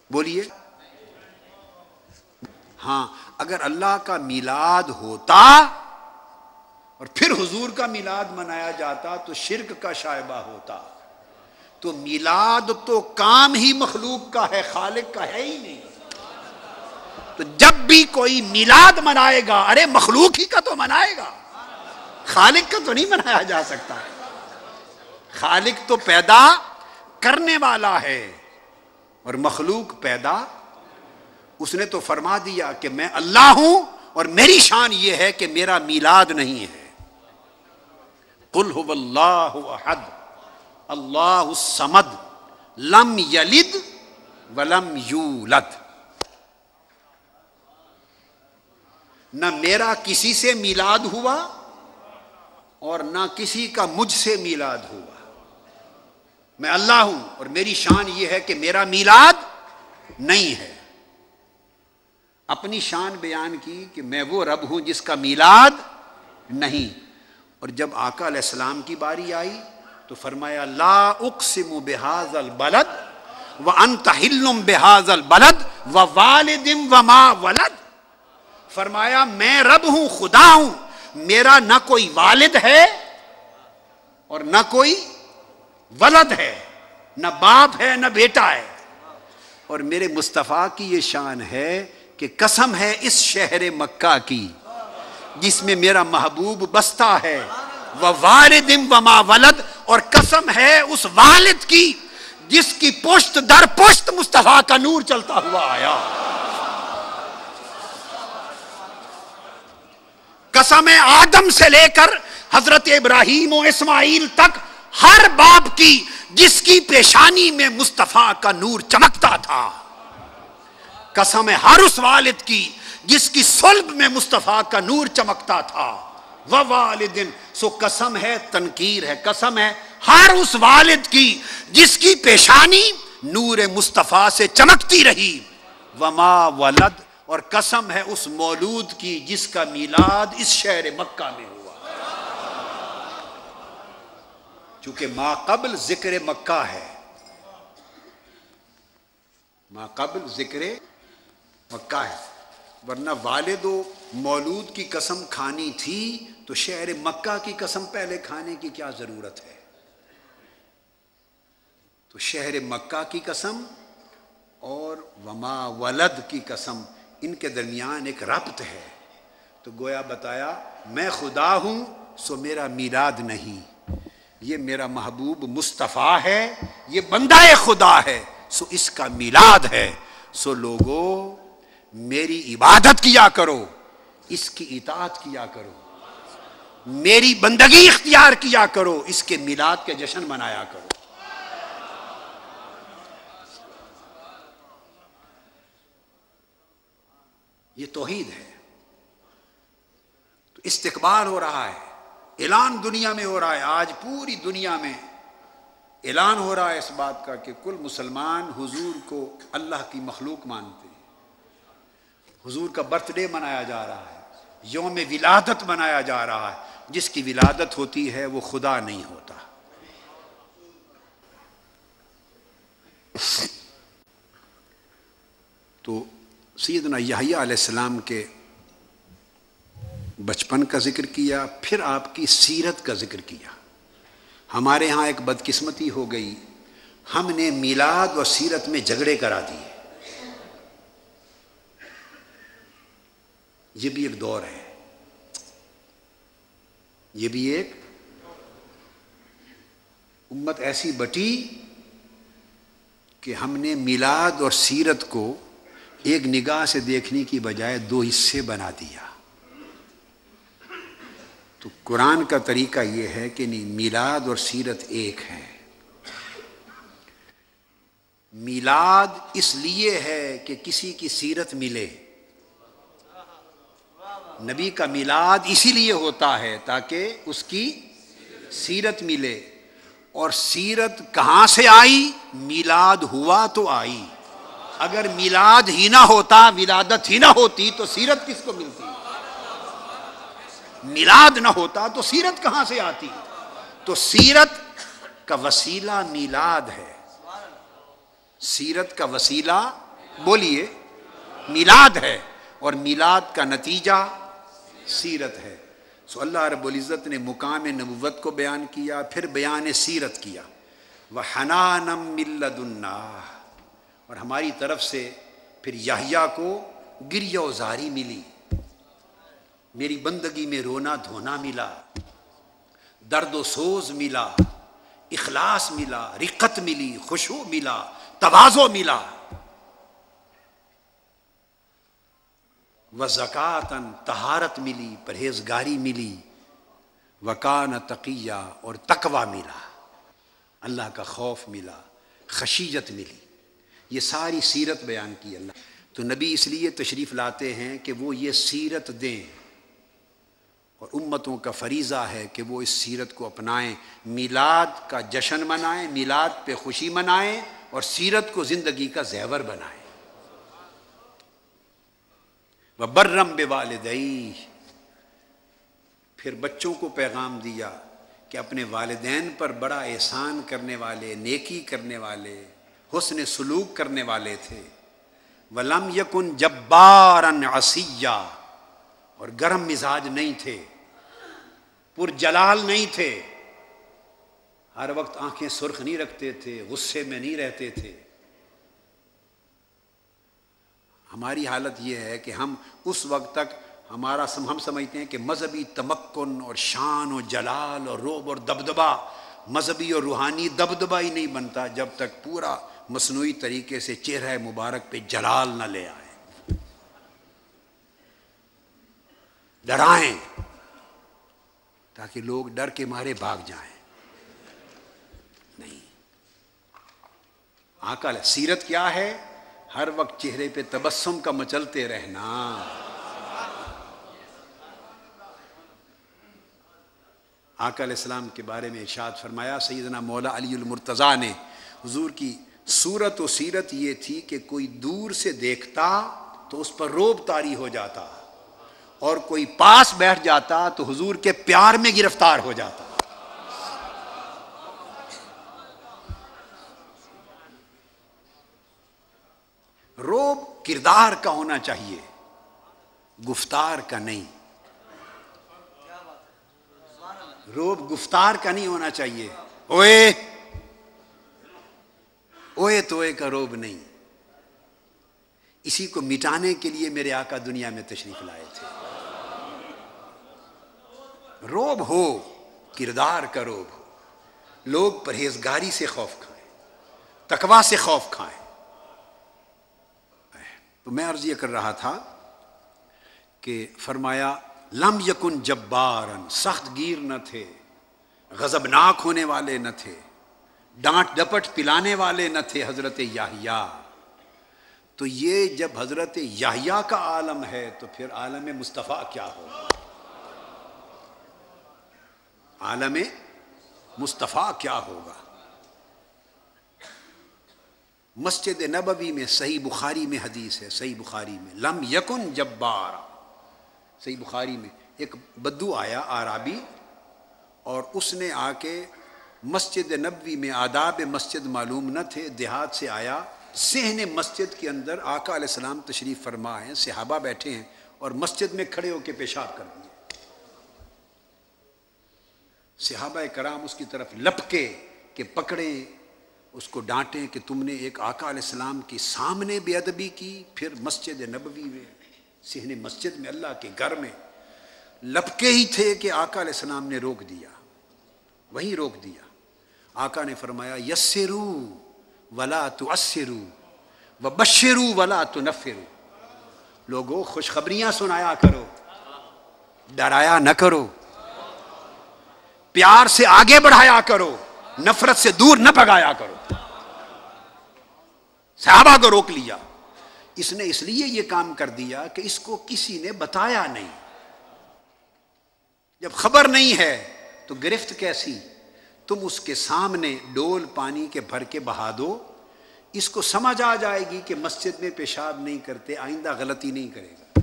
بولیے۔ ہاں، اگر اللہ کا میلاد ہوتا اور پھر حضور کا میلاد منایا جاتا تو شرک کا شائبہ ہوتا۔ تو میلاد تو کام ہی مخلوق کا ہے، خالق کا ہے ہی نہیں۔ تو جب بھی کوئی میلاد منائے گا، ارے مخلوق ہی کا تو منائے گا، خالق کا تو نہیں منایا جا سکتا۔ خالق تو پیدا کرنے والا ہے اور مخلوق پیدا، اس نے تو فرما دیا کہ میں اللہ ہوں اور میری شان یہ ہے کہ میرا میلاد نہیں ہے۔ قل هو اللہ احد اللہ الصمد لم یلد ولم یولد۔ نہ میرا کسی سے میلاد ہوا اور نہ کسی کا مجھ سے میلاد ہوا۔ میں اللہ ہوں اور میری شان یہ ہے کہ میرا میلاد نہیں ہے۔ اپنی شان بیان کی کہ میں وہ رب ہوں جس کا میلاد نہیں۔ اور جب آقا علیہ السلام کی باری آئی تو فرمایا لا اقسم بہذا البلد وانت حل بہذا البلد ووالد وما ولد۔ فرمایا میں رب ہوں، خدا ہوں، میرا نہ کوئی والد ہے اور نہ کوئی ولد ہے، نہ باپ ہے نہ بیٹا ہے، اور میرے مصطفیٰ کی یہ شان ہے کہ قسم ہے اس شہر مکہ کی جس میں میرا محبوب بستا ہے، ووالد وما ولد، اور قسم ہے اس والد کی جس کی پشت در پشت مصطفیٰ کا نور چلتا ہوا آیا۔ قسم ہے آدم سے لے کر حضرت ابراہیم و اسماعیل تک ہر باپ کی جس کی پیشانی میں مصطفیٰ کا نور چمکتا تھا۔ قسم ہے ہر اس والد کی جس کی صلب میں مصطفیٰ کا نور چمکتا تھا۔ ووالد، سو قسم ہے تنکیر ہے، قسم ہے ہر اس والد کی جس کی پیشانی نور مصطفیٰ سے چمکتی رہی۔ وما ولد، اور قسم ہے اس مولود کی جس کا میلاد اس شہر مکہ میں ہوا۔ چونکہ ما قبل ذکر مکہ ہے، ما قبل ذکر مکہ ہے، ورنہ والد و مولود کی قسم کھانی تھی تو شہر مکہ کی قسم پہلے کھانے کی کیا ضرورت ہے؟ تو شہر مکہ کی قسم اور وما ولد کی قسم، ان کے درمیان ایک ربط ہے۔ تو گویا بتایا میں خدا ہوں سو میرا میلاد نہیں، یہ میرا محبوب مصطفیٰ ہے، یہ بندہ خدا ہے سو اس کا میلاد ہے۔ سو لوگو میری عبادت کیا کرو، اس کی اطاعت کیا کرو، میری بندگی اختیار کیا کرو، اس کے میلاد کے جشن منایا کرو۔ یہ توحید ہے۔ تو استقبال ہو رہا ہے، اعلان دنیا میں ہو رہا ہے، آج پوری دنیا میں اعلان ہو رہا ہے اس بات کا کہ کل مسلمان حضور کو اللہ کی مخلوق مانتے ہیں۔ حضور کا برتھ ڈے منایا جا رہا ہے، یوم ولادت منایا جا رہا ہے۔ جس کی ولادت ہوتی ہے وہ خدا نہیں ہوتا۔ تو سیدنا یحییٰ علیہ السلام کے بچپن کا ذکر کیا، پھر آپ کی سیرت کا ذکر کیا۔ ہمارے ہاں ایک بدقسمتی ہو گئی، ہم نے میلاد اور سیرت میں جھگڑے کرا دیے۔ یہ بھی ایک دور ہے، یہ بھی ایک امت ایسی بٹی کہ ہم نے میلاد اور سیرت کو ایک نگاہ سے دیکھنے کی بجائے دو حصے بنا دیا۔ تو قرآن کا طریقہ یہ ہے کہ نہیں، میلاد اور سیرت ایک ہے۔ میلاد اس لیے ہے کہ کسی کی سیرت ملے، نبی کا میلاد اسی لیے ہوتا ہے تاکہ اس کی سیرت ملے۔ اور سیرت کہاں سے آئی؟ میلاد ہوا تو آئی۔ اگر میلاد ہی نہ ہوتا، ولادت ہی نہ ہوتی تو سیرت کس کو ملتی؟ میلاد نہ ہوتا تو سیرت کہاں سے آتی؟ تو سیرت کا وسیلہ میلاد ہے، سیرت کا وسیلہ بولیے میلاد ہے، اور میلاد کا نتیجہ سیرت ہے۔ سو اللہ رب العزت نے مقام نبوت کو بیان کیا، پھر بیان سیرت کیا، وَحَنَانًا مِن لَدُنَّا، اور ہماری طرف سے پھر یحییٰ کو گریہ و زاری ملی، میری بندگی میں رونا دھونا ملا، درد و سوز ملا، اخلاص ملا، رقت ملی، خشوع ملا، تواضع ملا، وزکاتن طہارت ملی، پرہیزگاری ملی، وکان تقیہ اور تقوی ملا، اللہ کا خوف ملا، خشیت ملی۔ یہ ساری سیرت بیان کی اللہ۔ تو نبی اس لیے تشریف لاتے ہیں کہ وہ یہ سیرت دیں، اور امتوں کا فریضہ ہے کہ وہ اس سیرت کو اپنائیں، میلاد کا جشن منائیں، میلاد پہ خوشی منائیں، اور سیرت کو زندگی کا زیور بنائیں۔ وَبَرًّا بِوَالِدَيْهِ، پھر بچوں کو پیغام دیا کہ اپنے والدین پر بڑا احسان کرنے والے، نیکی کرنے والے، حسن سلوک کرنے والے تھے۔ وَلَمْ يَكُنْ جَبَّارًا عَصِيًّا، اور گرم مزاج نہیں تھے، پرجلال نہیں تھے، ہر وقت آنکھیں سرخ نہیں رکھتے تھے، غصے میں نہیں رہتے تھے۔ ہماری حالت یہ ہے کہ ہم اس وقت تک ہم سمجھتے ہیں کہ مذہبی تمکن اور شان و جلال اور رعب اور دبدبہ، مذہبی اور روحانی دبدبہ ہی نہیں بنتا جب تک پورا مصنوعی طریقے سے چہرہ مبارک پہ جلال نہ لے آئے۔ ڈرائیں تاکہ لوگ ڈر کے مارے بھاگ جائیں، نہیں۔ آقا سیرت کیا ہے؟ ہر وقت چہرے پہ تبسم کا مچلتے رہنا۔ آقا علیہ السلام کے بارے میں ارشاد فرمایا سیدنا مولا علی المرتضیٰ نے، حضور کی صورت و سیرت یہ تھی کہ کوئی دور سے دیکھتا تو اس پر رعب طاری ہو جاتا، اور کوئی پاس بیٹھ جاتا تو حضور کے پیار میں گرفتار ہو جاتا۔ رعب کردار کا ہونا چاہیے، گفتار کا نہیں۔ رعب گفتار کا نہیں ہونا چاہیے، اوئے اوئے توئے کا رعب نہیں۔ اسی کو مٹانے کے لیے میرے آقا دنیا میں تشریف لائے تھے۔ رعب ہو، کردار کا رعب ہو، لوگ پرہیزگاری سے خوف کھائیں، تقوی سے خوف کھائیں۔ تو میں عرض یہ کر رہا تھا کہ فرمایا لم یکن جبارن، سخت گیر نہ تھے، غضبناک ہونے والے نہ تھے، ڈانٹ ڈپٹ پلانے والے نہ تھے حضرت یحییٰ۔ تو یہ جب حضرت یحییٰ کا عالم ہے تو پھر عالم مصطفیٰ کیا ہوگا؟ عالم مصطفیٰ کیا ہوگا؟ مسجد نبوی میں صحیح بخاری میں حدیث ہے، صحیح بخاری میں لم یکن جبار، صحیح بخاری میں ایک بدو آیا اعرابی، اور اس نے آ کے مسجد نبوی میں آداب مسجد معلوم نہ تھے، دیہات سے آیا، صحن مسجد کے اندر آقا علیہ السلام تشریف فرما ہیں، صحابہ بیٹھے ہیں، اور مسجد میں کھڑے ہو کے پیشاب کر دیے۔ صحابہ کرام اس کی طرف لپکے کہ پکڑیں، اس کو ڈانٹیں کہ تم نے ایک آقا علیہ السلام کے سامنے بے ادبی کی، پھر مسجد نبوی میں۔ صحن مسجد میں اللہ کے گھر میں لپکے ہی تھے کہ آقا علیہ السلام نے روک دیا، وہیں روک دیا۔ آقا نے فرمایا یسرو ولا تعسرو وبشرو ولا تنفرو، لوگوں خوشخبریاں سنایا کرو، ڈرایا نہ کرو، پیار سے آگے بڑھایا کرو، نفرت سے دور نہ بھگایا کرو۔ صحابہ کو روک لیا۔ اس نے اس لیے یہ کام کر دیا کہ اس کو کسی نے بتایا نہیں۔ جب خبر نہیں ہے تو گرفت کیسی؟ تم اس کے سامنے ڈول پانی کے بھر کے بہا دو، اس کو سمجھ آ جائے گی کہ مسجد میں پیشاب نہیں کرتے، آئندہ غلطی نہیں کرے گا۔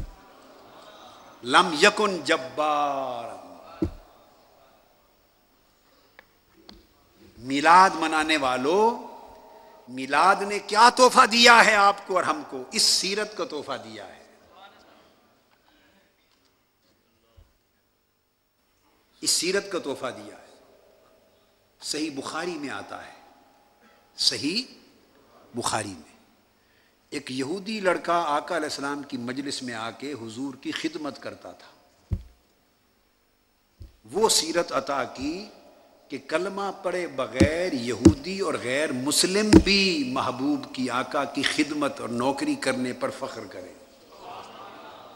لم یکن جبار۔ میلاد منانے والوں، میلاد نے کیا تحفہ دیا ہے آپ کو اور ہم کو؟ اس سیرت کو تحفہ دیا ہے، اس سیرت کا تحفہ دیا ہے۔ صحیح بخاری میں آتا ہے، صحیح بخاری میں ایک یہودی لڑکا آقا علیہ السلام کی مجلس میں آ کے حضور کی خدمت کرتا تھا۔ وہ سیرت عطا کی کہ کلمہ پڑھے بغیر یہودی اور غیر مسلم بھی محبوب کی آقا کی خدمت اور نوکری کرنے پر فخر کرے۔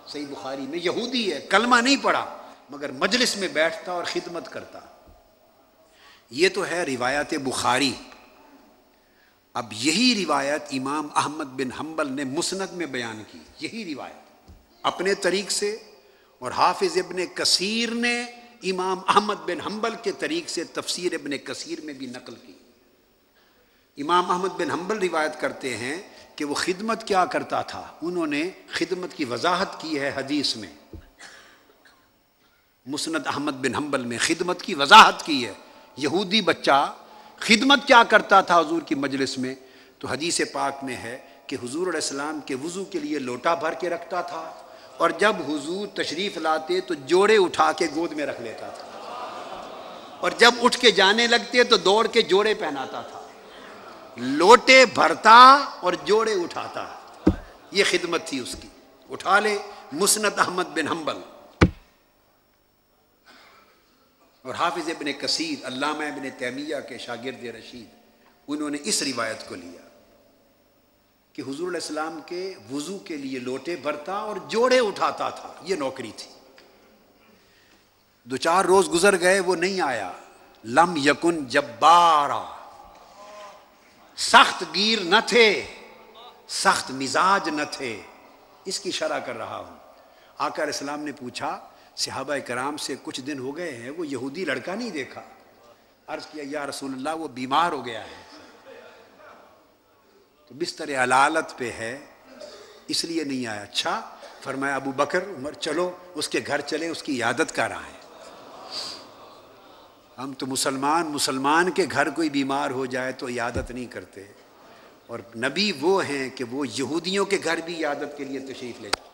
صحیح بخاری میں یہودی ہے، کلمہ نہیں پڑھا مگر مجلس میں بیٹھتا اور خدمت کرتا۔ یہ تو ہے روایت بخاری۔ اب یہی روایت امام احمد بن حنبل نے مسند میں بیان کی، یہی روایت اپنے طریق سے، اور حافظ ابن کثیر نے امام احمد بن حنبل کے طریق سے تفسیر ابن کثیر میں بھی نقل کی۔ امام احمد بن حنبل روایت کرتے ہیں کہ وہ خدمت کیا کرتا تھا، انہوں نے خدمت کی وضاحت کی ہے حدیث میں، مسند احمد بن حنبل میں خدمت کی وضاحت کی ہے۔ یہودی بچہ خدمت کیا کرتا تھا حضور کی مجلس میں؟ تو حدیث پاک میں ہے کہ حضور علیہ السلام کے وضو کے لیے لوٹا بھر کے رکھتا تھا، اور جب حضور تشریف لاتے تو جوڑے اٹھا کے گود میں رکھ لیتا تھا، اور جب اٹھ کے جانے لگتے تو دوڑ کے جوڑے پہناتا تھا، لوٹے بھرتا اور جوڑے اٹھاتا۔ یہ خدمت تھی اس کی۔ اٹھا لے مسند احمد بن حنبل۔ اور حافظ ابن کثیر علامہ ابن تیمیہ کے شاگرد رشید، انہوں نے اس روایت کو لیا کہ حضور علیہ السلام کے وضو کے لیے لوٹے بھرتا اور جوڑے اٹھاتا تھا، یہ نوکری تھی۔ 2-4 روز گزر گئے، وہ نہیں آیا۔ لم یکن جبارا، سخت گیر نہ تھے، سخت مزاج نہ تھے، اس کی شرح کر رہا ہوں۔ آقا علیہ السلام نے پوچھا صحابہ کرام سے، کچھ دن ہو گئے ہیں، وہ یہودی لڑکا نہیں دیکھا؟ عرض کیا یا رسول اللہ وہ بیمار ہو گیا ہے، تو بستر علالت پہ ہے، اس لیے نہیں آیا۔ اچھا، فرمایا ابو بکر عمر چلو اس کے گھر چلے، اس کی عیادت کر آئیں۔ ہم تو مسلمان کے گھر کوئی بیمار ہو جائے تو عیادت نہیں کرتے، اور نبی وہ ہیں کہ وہ یہودیوں کے گھر بھی عیادت کے لیے تشریف لے جائیں۔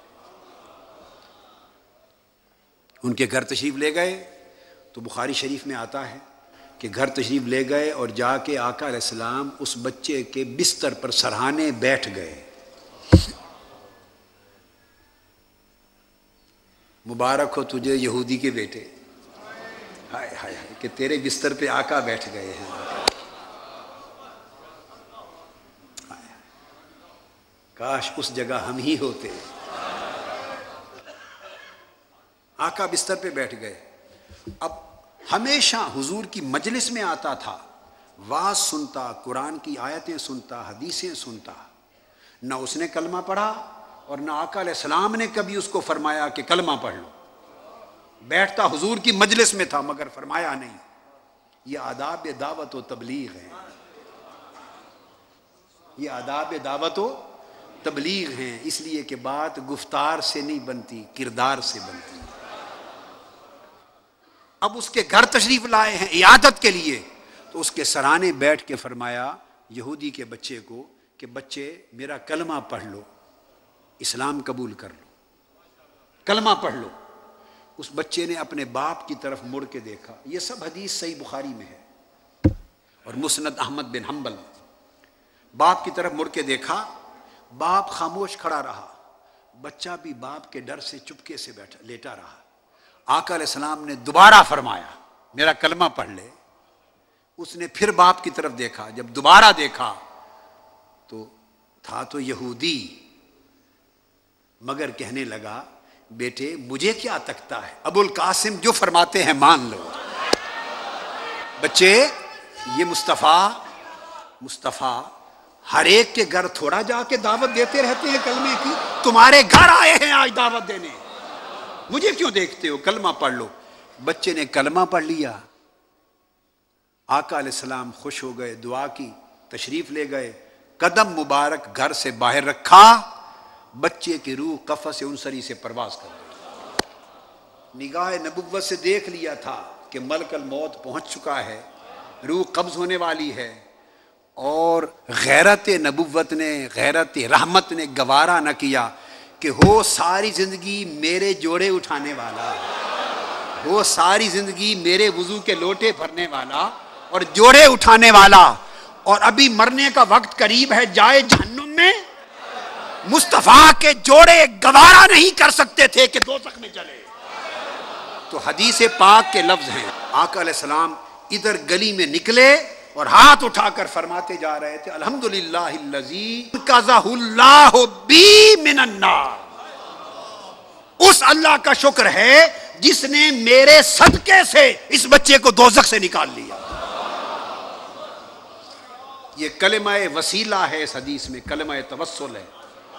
ان کے گھر تشریف لے گئے تو بخاری شریف میں آتا ہے کہ گھر تشریف لے گئے اور جا کے آقا علیہ السلام اس بچے کے بستر پر سرہانے بیٹھ گئے۔ مبارک ہو تجھے یہودی کے بیٹے، ہائے ہائے ہائے کہ تیرے بستر پہ آقا بیٹھ گئے ہیں۔ کاش اس جگہ ہم ہی ہوتے۔ آقا بستر پہ بیٹھ گئے۔ اب ہمیشہ حضور کی مجلس میں آتا تھا، واز سنتا، قرآن کی آیتیں سنتا، حدیثیں سنتا۔ نہ اس نے کلمہ پڑھا اور نہ آقا علیہ السلام نے کبھی اس کو فرمایا کہ کلمہ پڑھ لو۔ بیٹھتا حضور کی مجلس میں تھا مگر فرمایا نہیں۔ یہ آداب دعوت و تبلیغ ہیں، یہ آداب دعوت و تبلیغ ہیں، اس لیے کہ بات گفتار سے نہیں بنتی، کردار سے بنتی۔ اب اس کے گھر تشریف لائے ہیں عیادت کے لیے، تو اس کے سرانے بیٹھ کے فرمایا یہودی کے بچے کو کہ بچے میرا کلمہ پڑھ لو، اسلام قبول کر لو، کلمہ پڑھ لو۔ اس بچے نے اپنے باپ کی طرف مڑ کے دیکھا۔ یہ سب حدیث صحیح بخاری میں ہے اور مسند احمد بن حنبل۔ باپ کی طرف مڑ کے دیکھا، باپ خاموش کھڑا رہا۔ بچہ بھی باپ کے ڈر سے چپکے سے بیٹھا لیٹا رہا. آقا علیہ السلام نے دوبارہ فرمایا میرا کلمہ پڑھ لے. اس نے پھر باپ کی طرف دیکھا. جب دوبارہ دیکھا تو تھا تو یہودی، مگر کہنے لگا بیٹے مجھے کیا تکتا ہے، ابو القاسم جو فرماتے ہیں مان لو. بچے یہ مصطفیٰ ہر ایک کے گھر تھوڑا جا کے دعوت دیتے رہتے ہیں کلمے کی. تمہارے گھر آئے ہیں آج دعوت دینے، مجھے کیوں دیکھتے ہو، کلمہ پڑھ لو. بچے نے کلمہ پڑھ لیا. آقا علیہ السلام خوش ہو گئے، دعا کی، تشریف لے گئے. قدم مبارک گھر سے باہر رکھا، بچے کی روح قفس انصری سے پرواز کر گئی. نگاہ نبوت سے دیکھ لیا تھا کہ ملک الموت پہنچ چکا ہے، روح قبض ہونے والی ہے. اور غیرت نبوت نے، غیرت رحمت نے گوارا نہ کیا کہ ہو ساری زندگی میرے جوڑے اٹھانے والا، ہو ساری زندگی میرے وضو کے لوٹے بھرنے والا اور جوڑے اٹھانے والا، اور ابھی مرنے کا وقت قریب ہے جائے جہنم میں. مصطفیٰ کے جوڑے گوارا نہیں کر سکتے تھے کہ دوزخ میں چلے. تو حدیث پاک کے لفظ ہیں. آقا علیہ السلام ادھر گلی میں نکلے اور ہاتھ اٹھا کر فرماتے جا رہے تھے الحمدللہ الذی انقذہ اللہ بی من النار. اس اللہ کا شکر ہے جس نے میرے صدقے سے اس بچے کو دوزخ سے نکال لیا. یہ کلمہ وسیلہ ہے، اس حدیث میں کلمہ توسل ہے.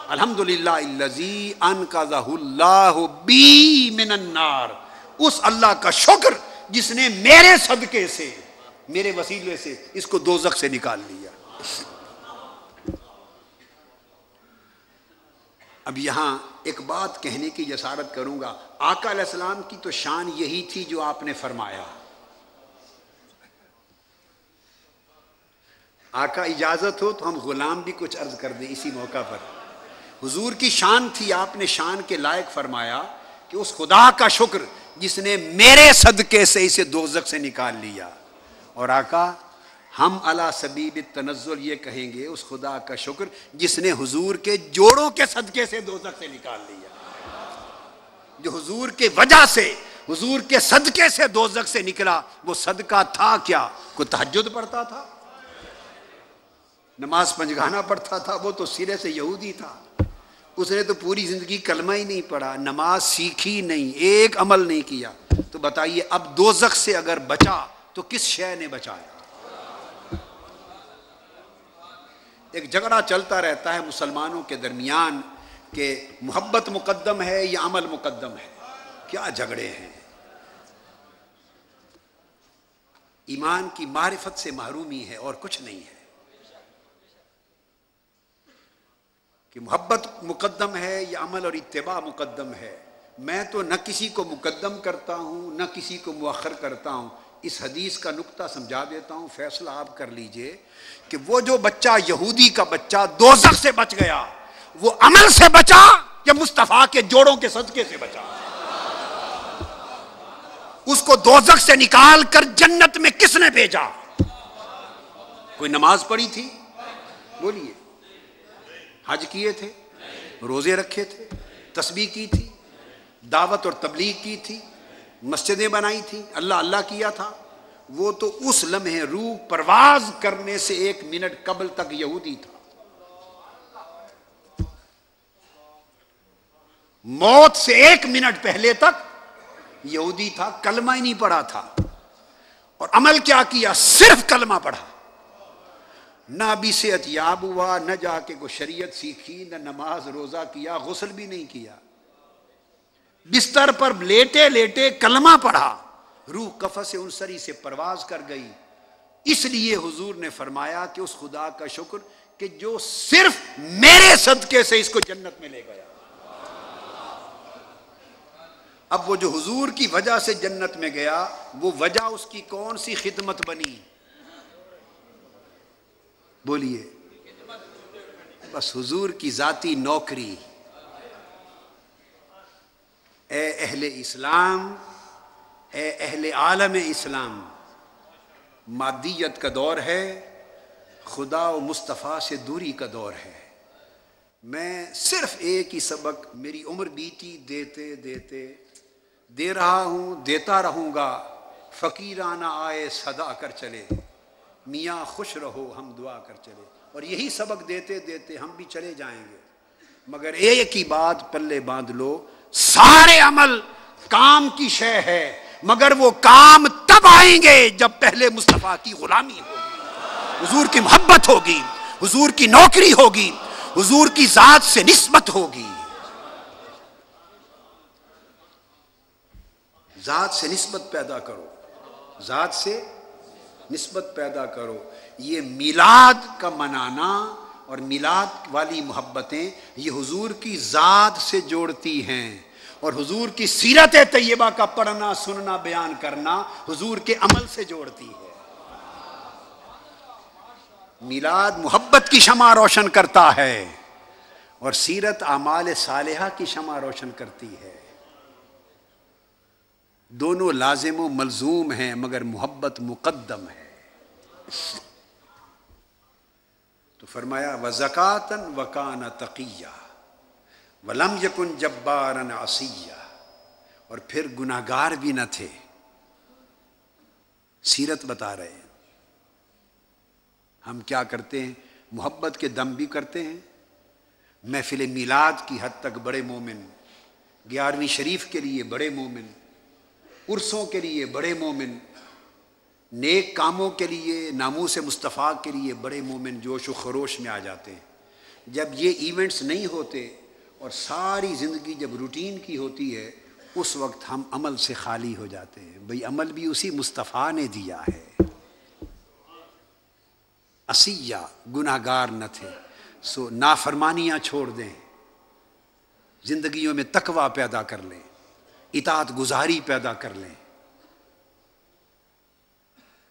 الحمدللہ الذی انقذہ اللہ بی من النار. اس اللہ کا شکر جس نے میرے صدقے سے، میرے وسیلے سے اس کو دوزخ سے نکال لیا. اب یہاں ایک بات کہنے کی جسارت کروں گا. آقا علیہ السلام کی تو شان یہی تھی جو آپ نے فرمایا. آقا اجازت ہو تو ہم غلام بھی کچھ عرض کر دیں اسی موقع پر. حضور کی شان تھی، آپ نے شان کے لائق فرمایا کہ اس خدا کا شکر جس نے میرے صدقے سے اسے دوزخ سے نکال لیا. اور آقا ہم علی سبیل التنزل یہ کہیں گے اس خدا کا شکر جس نے حضور کے جوڑوں کے صدقے سے دوزخ سے نکال لیا. جو حضور کے وجہ سے، حضور کے صدقے سے دوزخ سے نکلا، وہ صدقہ تھا کیا؟ کوئی تہجد پڑھتا تھا، نماز پنجگانہ پڑھتا تھا؟ وہ تو سرے سے یہودی تھا. اس نے تو پوری زندگی کلمہ ہی نہیں پڑھا، نماز سیکھی نہیں، ایک عمل نہیں کیا. تو بتائیے اب دوزخ سے اگر بچا تو کس شے نے بچایا؟ ایک جھگڑا چلتا رہتا ہے مسلمانوں کے درمیان کہ محبت مقدم ہے یا عمل مقدم ہے. کیا جھگڑے ہیں؟ ایمان کی معرفت سے محرومی ہے اور کچھ نہیں ہے. کہ محبت مقدم ہے یا عمل اور اتباع مقدم ہے. میں تو نہ کسی کو مقدم کرتا ہوں نہ کسی کو مؤخر کرتا ہوں. اس حدیث کا نقطہ سمجھا دیتا ہوں، فیصلہ آپ کر لیجئے کہ وہ جو بچہ یہودی کا بچہ دوزخ سے بچ گیا، وہ عمل سے بچا یا مصطفیٰ کے جوڑوں کے صدقے سے بچا؟ اس کو دوزخ سے نکال کر جنت میں کس نے بھیجا؟ کوئی نماز پڑھی تھی؟ بولیے. حج کیے تھے، روزے رکھے تھے، تسبیح کی تھی، دعوت اور تبلیغ کی تھی، مسجدیں بنائی تھی، اللہ اللہ کیا تھا. وہ تو اس لمحے روح پرواز کرنے سے 1 منٹ قبل تک یہودی تھا. موت سے 1 منٹ پہلے تک یہودی تھا، کلمہ ہی نہیں پڑھا تھا. اور عمل کیا کیا؟ صرف کلمہ پڑھا. نہ ابھی صحت یاب ہوا، نہ جا کے کوئی شریعت سیکھی، نہ نماز روزہ کیا، غسل بھی نہیں کیا. بستر پر لیٹے لیٹے کلمہ پڑھا، روح قفس انصری سے پرواز کر گئی. اس لیے حضور نے فرمایا کہ اس خدا کا شکر کہ جو صرف میرے صدقے سے اس کو جنت میں لے گیا. اب وہ جو حضور کی وجہ سے جنت میں گیا، وہ وجہ اس کی کون سی خدمت بنی؟ بولیے. بس حضور کی ذاتی نوکری. اے اہل اسلام، اے اہل عالم اسلام، مادیت کا دور ہے، خدا و مصطفیٰ سے دوری کا دور ہے. میں صرف ایک ہی سبق میری عمر بیتی دیتے دیتے دے رہا ہوں، دیتا رہوں گا، فقیرانہ آئے صدا کر چلے، میاں خوش رہو ہم دعا کر چلے. اور یہی سبق دیتے دیتے ہم بھی چلے جائیں گے، مگر ایک ہی بات پلے باندھ لو، سارے عمل کام کی شے ہے، مگر وہ کام تب آئیں گے جب پہلے مصطفیٰ کی غلامی ہوگی، حضور کی محبت ہوگی، حضور کی نوکری ہوگی، حضور کی ذات سے نسبت ہوگی. ذات سے نسبت پیدا کرو، ذات سے نسبت پیدا کرو. یہ میلاد کا منانا اور میلاد والی محبتیں یہ حضور کی ذات سے جوڑتی ہیں، اور حضور کی سیرت طیبہ کا پڑھنا، سننا، بیان کرنا حضور کے عمل سے جوڑتی ہے. میلاد محبت کی شمع روشن کرتا ہے اور سیرت اعمال صالحہ کی شمع روشن کرتی ہے. دونوں لازم و ملزوم ہیں، مگر محبت مقدم ہے. تو فرمایا وَزَكَاةً وَكَانَ تَقِيًّا وَلَمْ يَكُنْ جَبَّارًا عَصِيًّا، اور پھر گناہگار بھی نہ تھے. سیرت بتا رہے ہیں. ہم کیا کرتے ہیں؟ محبت کے دم بھی کرتے ہیں، محفل میلاد کی حد تک بڑے مومن، 11ویں شریف کے لیے بڑے مومن، عرسوں کے لیے بڑے مومن، نیک کاموں کے لیے، ناموس مصطفیٰ کے لیے بڑے مومن جوش و خروش میں آ جاتے ہیں. جب یہ ایونٹس نہیں ہوتے اور ساری زندگی جب روٹین کی ہوتی ہے، اس وقت ہم عمل سے خالی ہو جاتے ہیں. بھئی عمل بھی اسی مصطفیٰ نے دیا ہے. عصیہ، گناہگار نہ تھے، سو نافرمانیاں چھوڑ دیں، زندگیوں میں تقویٰ پیدا کر لیں، اطاعت گزاری پیدا کر لیں.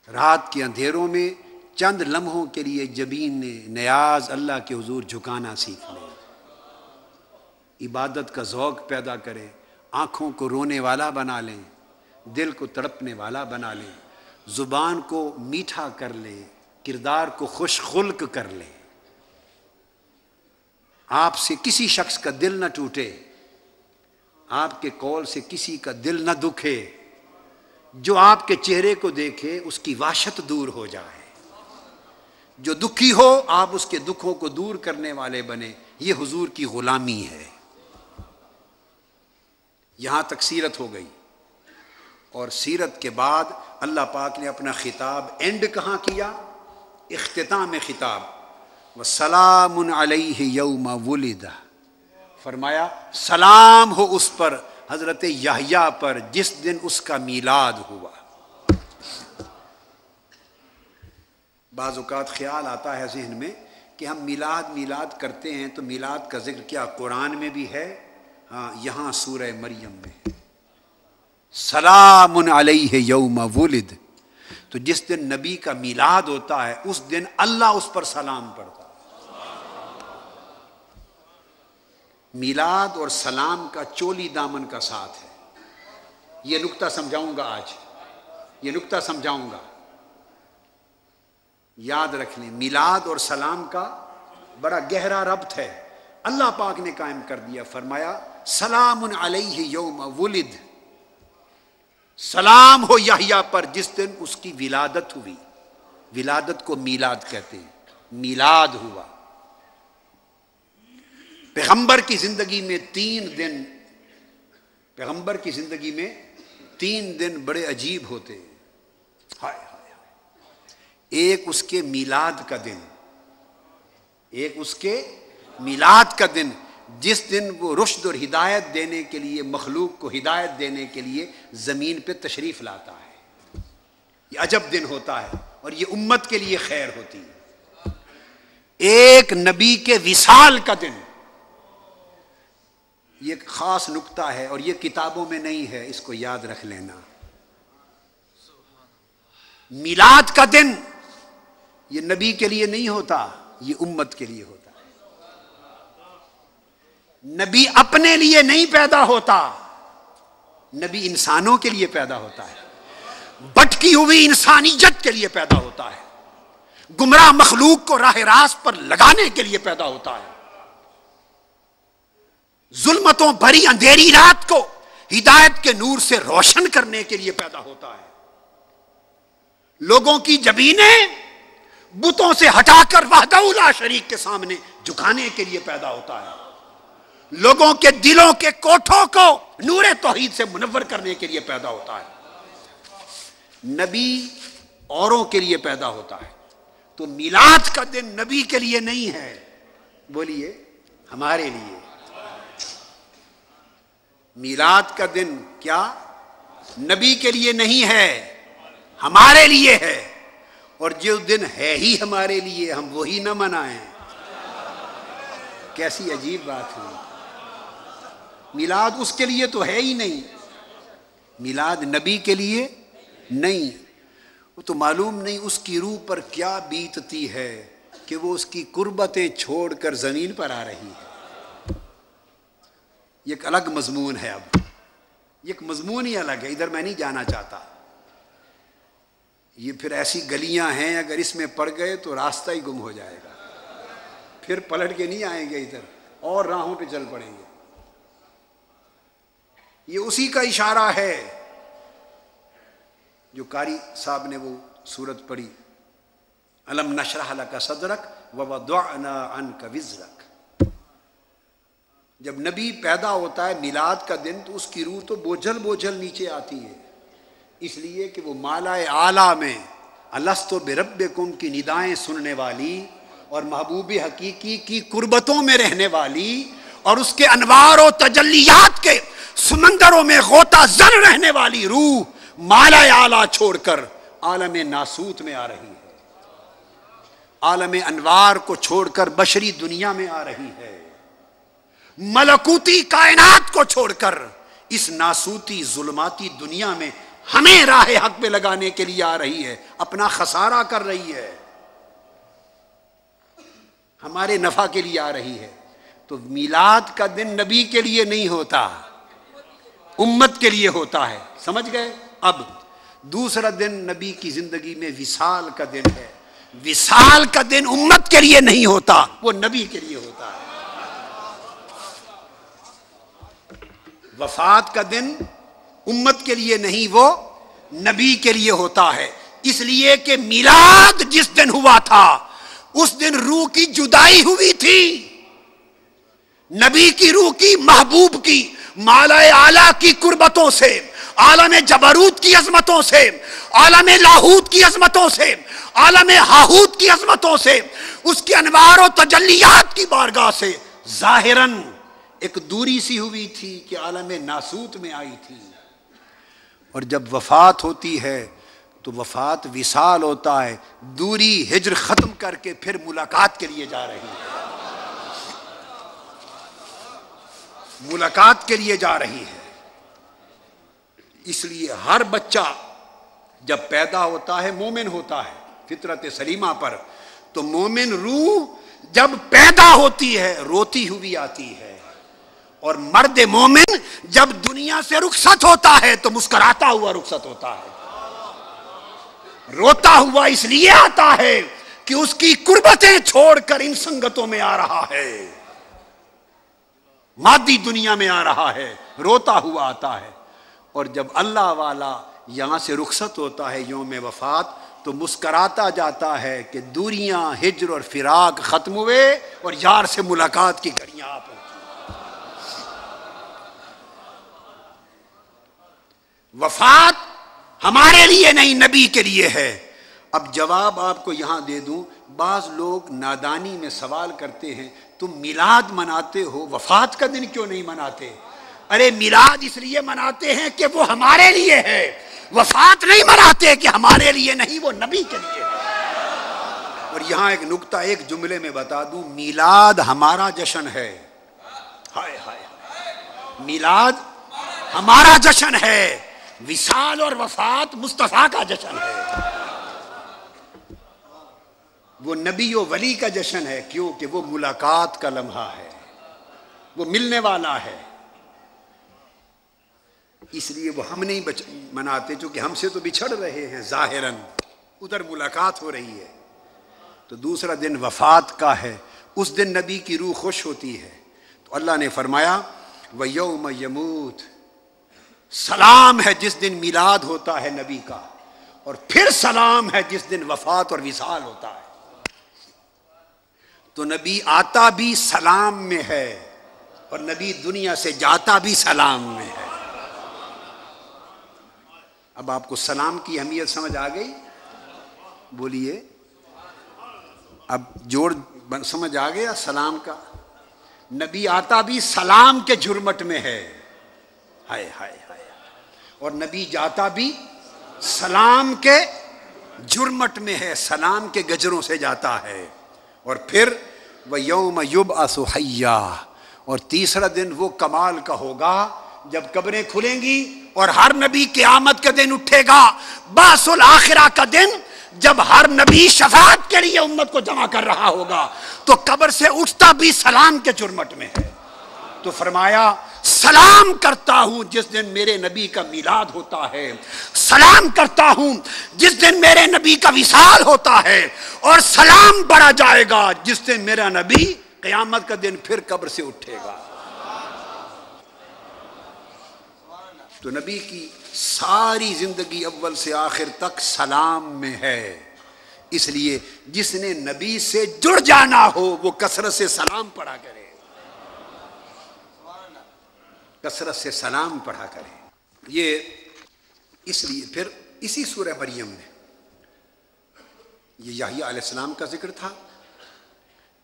رات کے اندھیروں میں چند لمحوں کے لیے جبین نے نیاز اللہ کے حضور جھکانا سیکھ لیں. عبادت کا ذوق پیدا کریں، آنکھوں کو رونے والا بنا لیں، دل کو تڑپنے والا بنا لیں، زبان کو میٹھا کر لیں، کردار کو خوش خلق کر لیں. آپ سے کسی شخص کا دل نہ ٹوٹے، آپ کے قول سے کسی کا دل نہ دکھے، جو آپ کے چہرے کو دیکھے اس کی وحشت دور ہو جائے. جو دکھی ہو آپ اس کے دکھوں کو دور کرنے والے بنے. یہ حضور کی غلامی ہے. یہاں تک سیرت ہو گئی، اور سیرت کے بعد اللہ پاک نے اپنا خطاب اینڈ کہاں کیا؟ اختتام خطاب وَسَلَامٌ عَلَيْهِ يَوْمَ وُلِدَ، فرمایا سلام ہو اس پر، حضرت یحییٰ پر، جس دن اس کا میلاد ہوا. بعض اوقات خیال آتا ہے ذہن میں کہ ہم میلاد کرتے ہیں، تو میلاد کا ذکر کیا قرآن میں بھی ہے؟ ہاں، یہاں سورہ مریم میں سلام علیہ یوم ولد. تو جس دن نبی کا میلاد ہوتا ہے اس دن اللہ اس پر سلام پڑھتا ہے. میلاد اور سلام کا چولی دامن کا ساتھ ہے. یہ نکتہ سمجھاؤں گا آج، یہ نکتہ سمجھاؤں گا، یاد رکھ لیں. میلاد اور سلام کا بڑا گہرا ربط ہے. اللہ پاک نے قائم کر دیا، فرمایا سلام علیہ یوم ولد، سلام ہو یحییٰ پر جس دن اس کی ولادت ہوئی. ولادت کو میلاد کہتے ہیں. میلاد ہوا. پیغمبر کی زندگی میں 3 دن، پیغمبر کی زندگی میں 3 دن بڑے عجیب ہوتے ہیں. ہائے ہائے ہائے. ایک اس کے میلاد کا دن، ایک اس کے میلاد کا دن، جس دن وہ رشد اور ہدایت دینے کے لیے، مخلوق کو ہدایت دینے کے لیے زمین پہ تشریف لاتا ہے. یہ عجب دن ہوتا ہے اور یہ امت کے لیے خیر ہوتی ہے. ایک نبی کے وصال کا دن، یہ ایک خاص نکتہ ہے اور یہ کتابوں میں نہیں ہے، اس کو یاد رکھ لینا. میلاد کا دن یہ نبی کے لیے نہیں ہوتا، یہ امت کے لیے ہوتا. نبی اپنے لیے نہیں پیدا ہوتا، نبی انسانوں کے لیے پیدا ہوتا ہے. بھٹکی ہوئی انسانیت کے لیے پیدا ہوتا ہے، گمراہ مخلوق کو راہ راست پر لگانے کے لیے پیدا ہوتا ہے. ظلمتوں بھری اندھیری رات کو ہدایت کے نور سے روشن کرنے کے لیے پیدا ہوتا ہے. لوگوں کی جبینیں بتوں سے ہٹا کر وحدہ لا شریک کے سامنے جھکانے کے لیے پیدا ہوتا ہے. لوگوں کے دلوں کے کوٹھوں کو نور توحید سے منور کرنے کے لیے پیدا ہوتا ہے. نبی اوروں کے لیے پیدا ہوتا ہے. تو میلاد کا دن نبی کے لیے نہیں ہے، بولیے ہمارے لیے. میلاد کا دن کیا نبی کے لیے نہیں ہے، ہمارے لیے ہے. اور جو دن ہے ہی ہمارے لیے ہم وہی نہ منائیں، کیسی عجیب بات ہے. میلاد اس کے لیے تو ہے ہی نہیں، میلاد نبی کے لیے نہیں. وہ تو معلوم نہیں اس کی روح پر کیا بیتتی ہے کہ وہ اس کی قربتیں چھوڑ کر زمین پر آ رہی ہے. یہ ایک الگ مضمون ہے. اب یہ ایک مضمون ہی الگ ہے، ادھر میں نہیں جانا چاہتا. یہ پھر ایسی گلیاں ہیں اگر اس میں پڑ گئے تو راستہ ہی گم ہو جائے گا، پھر پلٹ کے نہیں آئیں گے ادھر، اور راہوں پہ چل پڑیں گے. یہ اسی کا اشارہ ہے جو قاری صاحب نے وہ سورت پڑھی، الم نشرح لک صدرک ووضعنا عنک وزرک. جب نبی پیدا ہوتا ہے میلاد کا دن تو اس کی روح تو بوجھل بوجھل نیچے آتی ہے، اس لیے کہ وہ مالا اعلیٰ میں الستو بربکم کی ندائیں سننے والی اور محبوب حقیقی کی قربتوں میں رہنے والی اور اس کے انوار و تجلیات کے سمندروں میں غوطہ زن رہنے والی روح مالا اعلیٰ چھوڑ کر عالم ناسوت میں آ رہی ہے، عالم انوار کو چھوڑ کر بشری دنیا میں آ رہی ہے، ملکوتی کائنات کو چھوڑ کر اس ناسوتی ظلماتی دنیا میں ہمیں راہ حق پہ لگانے کے لیے آ رہی ہے. اپنا خسارہ کر رہی ہے، ہمارے نفع کے لیے آ رہی ہے. تو میلاد کا دن نبی کے لیے نہیں ہوتا، امت کے لیے ہوتا ہے. سمجھ گئے؟ اب دوسرا دن نبی کی زندگی میں وصال کا دن ہے. وصال کا دن امت کے لیے نہیں ہوتا، وہ نبی کے لیے ہوتا ہے. وفات کا دن امت کے لیے نہیں، وہ نبی کے لیے ہوتا ہے. اس لیے کہ میلاد جس دن ہوا تھا اس دن روح کی جدائی ہوئی تھی، نبی کی روح کی، محبوب کی، مالا اعلیٰ کی قربتوں سے، عالم جبروت کی عظمتوں سے، عالم لاہوت کی عظمتوں سے، عالم ہاہوت کی عظمتوں سے، اس کے انوار و تجلیات کی بارگاہ سے ظاہراً ایک دوری سی ہوئی تھی کہ عالم ناسوت میں آئی تھی. اور جب وفات ہوتی ہے تو وفات وصال ہوتا ہے، دوری ہجر ختم کر کے پھر ملاقات کے لیے جا رہی ہے، ملاقات کے لیے جا رہی ہے. اس لیے ہر بچہ جب پیدا ہوتا ہے مومن ہوتا ہے فطرت سلیمہ پر، تو مومن روح جب پیدا ہوتی ہے روتی ہوئی آتی ہے، اور مرد مومن جب دنیا سے رخصت ہوتا ہے تو مسکراتا ہوا رخصت ہوتا ہے. روتا ہوا اس لیے آتا ہے کہ اس کی قربتیں چھوڑ کر ان سنگتوں میں آ رہا ہے، مادی دنیا میں آ رہا ہے، روتا ہوا آتا ہے. اور جب اللہ والا یہاں سے رخصت ہوتا ہے یوم وفات تو مسکراتا جاتا ہے کہ دوریاں ہجر اور فراق ختم ہوئے اور یار سے ملاقات کی گھڑیاں آ پہنچی. وفات ہمارے لیے نہیں نبی کے لیے ہے. اب جواب آپ کو یہاں دے دوں. بعض لوگ نادانی میں سوال کرتے ہیں تم میلاد مناتے ہو وفات کا دن کیوں نہیں مناتے؟ ارے میلاد اس لیے مناتے ہیں کہ وہ ہمارے لیے ہے، وفات نہیں مناتے کہ ہمارے لیے نہیں، وہ نبی کے لیے ہے. اور یہاں ایک نکتہ ایک جملے میں بتا دوں، میلاد ہمارا جشن ہے. ہائے ہائے، میلاد ہمارا جشن ہے، وصال اور وفات مصطفیٰ کا جشن ہے. وہ نبی و ولی کا جشن ہے، کیونکہ وہ ملاقات کا لمحہ ہے، وہ ملنے والا ہے. اس لیے وہ ہم نہیں مناتے چونکہ ہم سے تو بچھڑ رہے ہیں ظاہراً، ادھر ملاقات ہو رہی ہے. تو دوسرا دن وفات کا ہے، اس دن نبی کی روح خوش ہوتی ہے. تو اللہ نے فرمایا وَيَوْمَ يَمُوتُ، سلام ہے جس دن میلاد ہوتا ہے نبی کا، اور پھر سلام ہے جس دن وفات اور وصال ہوتا ہے۔ تو نبی آتا بھی سلام میں ہے اور نبی دنیا سے جاتا بھی سلام میں ہے۔ اب آپ کو سلام کی اہمیت سمجھ آ گئی؟ بولیے، اب جوڑ سمجھ آ گیا سلام کا؟ نبی آتا بھی سلام کے جرمٹ میں ہے، ہائے ہائے ہائے، اور نبی جاتا بھی سلام کے جرمٹ میں ہے، سلام کے گجروں سے جاتا ہے۔ اور پھر وَيَوْمَ يُبْعَثُ حَيًّا، اور تیسرا دن وہ کمال کا ہوگا جب قبریں کھلیں گی اور ہر نبی قیامت کے دن اٹھے گا، بعث الآخرہ کا دن، جب ہر نبی شفاعت کے لیے امت کو جمع کر رہا ہوگا تو قبر سے اٹھتا بھی سلام کے جرمٹ میں ہے۔ تو فرمایا سلام کرتا ہوں جس دن میرے نبی کا میلاد ہوتا ہے، سلام کرتا ہوں جس دن میرے نبی کا وصال ہوتا ہے، اور سلام بڑھا جائے گا جس دن میرا نبی قیامت کا دن پھر قبر سے اٹھے گا۔ تو نبی کی ساری زندگی اول سے آخر تک سلام میں ہے، اس لیے جس نے نبی سے جڑ جانا ہو وہ کثرت سے سلام پڑھا کرے، کثرت سے سلام پڑھا کرے۔ یہ اس لیے پھر اسی سورہ مریم میں یہ یحییٰ علیہ السلام کا ذکر تھا،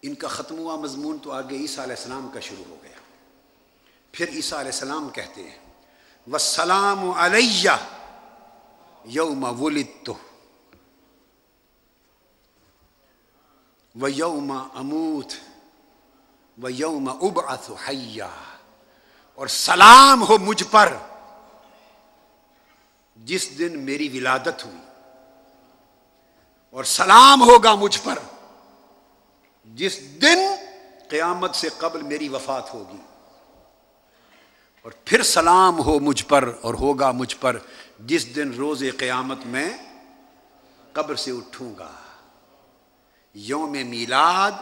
ان کا ختم ہوا مضمون تو آگے عیسیٰ علیہ السلام کا شروع ہو گیا۔ پھر عیسیٰ علیہ السلام کہتے ہیں وَالسَّلَامُ عَلَيَّ يَوْمَ وُلِدتُّ وَيَوْمَ أَمُوتُ وَيَوْمَ أُبْعَثُ حَيًّا، اور سلام ہو مجھ پر جس دن میری ولادت ہوئی، اور سلام ہوگا مجھ پر جس دن قیامت سے قبل میری وفات ہوگی، اور پھر سلام ہو مجھ پر اور ہوگا مجھ پر جس دن روز قیامت میں قبر سے اٹھوں گا۔ یوم میلاد،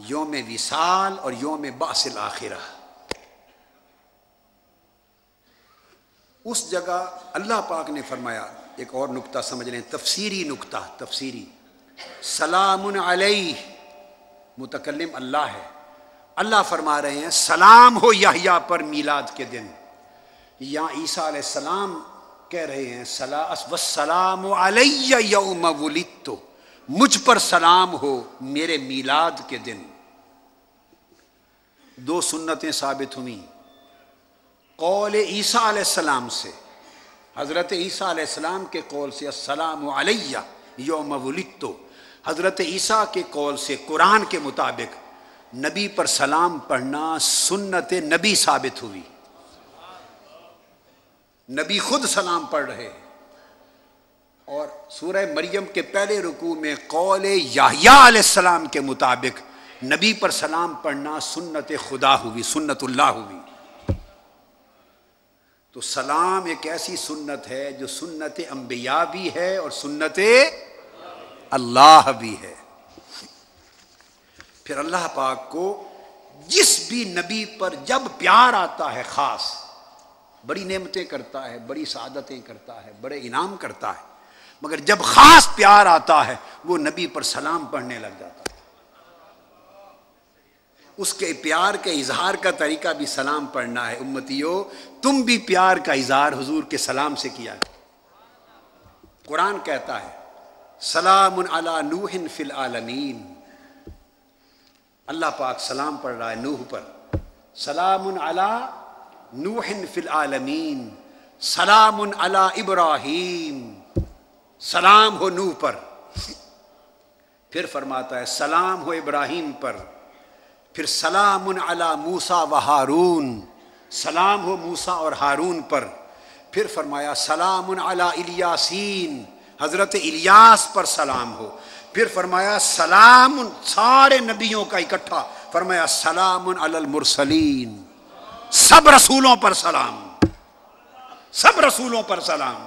یوم وصال اور یوم بعث الآخرہ۔ اس جگہ اللہ پاک نے فرمایا، ایک اور نکتہ سمجھ لیں، تفسیری نکتہ، تفسیری، سلام علیہ، متکلم اللہ ہے، اللہ فرما رہے ہیں سلام ہو یحییٰ پر میلاد کے دن۔ یہاں عیسیٰ علیہ السلام کہہ رہے ہیں وَالسَّلَامُ عَلَيَّ يَوْمَ وُلِدتُّ، مجھ پر سلام ہو میرے میلاد کے دن۔ دو سنتیں ثابت ہوئیں، قول عیسیٰ علیہ السلام سے، حضرت عیسیٰ علیہ السلام کے قول سے السلام علیہ یوم ولدت، حضرت عیسیٰ کے قول سے قرآن کے مطابق نبی پر سلام پڑھنا سنت نبی ثابت ہوئی، نبی خود سلام پڑھ رہے۔ اور سورہ مریم کے پہلے رکوع میں قول یحییٰ علیہ السلام کے مطابق نبی پر سلام پڑھنا سنت خدا ہوئی، سنت اللہ ہوئی۔ تو سلام ایک ایسی سنت ہے جو سنت انبیاء بھی ہے اور سنت اللہ بھی ہے۔ پھر اللہ پاک کو جس بھی نبی پر جب پیار آتا ہے، خاص بڑی نعمتیں کرتا ہے، بڑی سعادتیں کرتا ہے، بڑے انعام کرتا ہے، مگر جب خاص پیار آتا ہے وہ نبی پر سلام پڑھنے لگ جاتا ہے۔ اس کے پیار کے اظہار کا طریقہ بھی سلام پڑھنا ہے۔ امتیو، تم بھی پیار کا اظہار حضور کے سلام سے کیا ہے۔ قرآن کہتا ہے سلام علی نوح فی العالمین، اللہ پاک سلام پڑھ رہا ہے نوح پر، سلام علی نوح فی العالمین، سلام علی ابراہیم، سلام ہو نوح پر۔ پھر فرماتا ہے سلام ہو ابراہیم پر، پھر سلام علی موسیٰ و ہارون، سلام ہو موسیٰ اور ہارون پر۔ پھر فرمایا سلام علی الیاسین، حضرت الیاس پر سلام ہو۔ پھر فرمایا سلام سارے نبیوں کا اکٹھا، فرمایا سلام علی المرسلین، سب رسولوں پر سلام، سب رسولوں پر سلام۔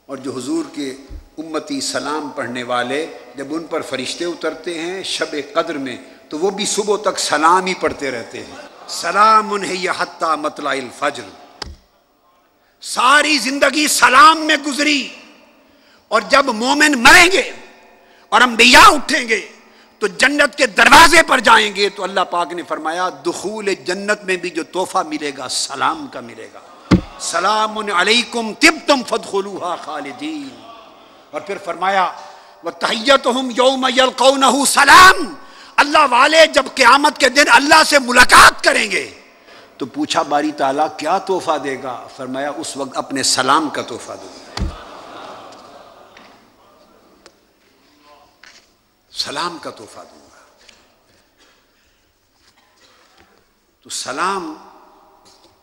اور جو حضور کے امتی سلام پڑھنے والے، جب ان پر فرشتے اترتے ہیں شب قدر میں تو وہ بھی صبح تک سلام ہی پڑھتے رہتے ہیں، سلام ہی حتی مطلع الفجر. ساری زندگی سلام میں گزری، اور جب مومن مریں گے اور انبیاء اٹھیں گے تو جنت کے دروازے پر جائیں گے تو اللہ پاک نے فرمایا دخول جنت میں بھی جو تحفہ ملے گا سلام کا ملے گا. سلام علیکم طبتم فادخلوها خالدین. اور پھر فرمایا وتحیتہم یوم یلقونہ سلام. اللہ والے جب قیامت کے دن اللہ سے ملاقات کریں گے تو پوچھا باری تعالیٰ کیا تحفہ دے گا؟ فرمایا اس وقت اپنے سلام کا تحفہ دوں گا. سلام کا تحفہ دوں گا. تو سلام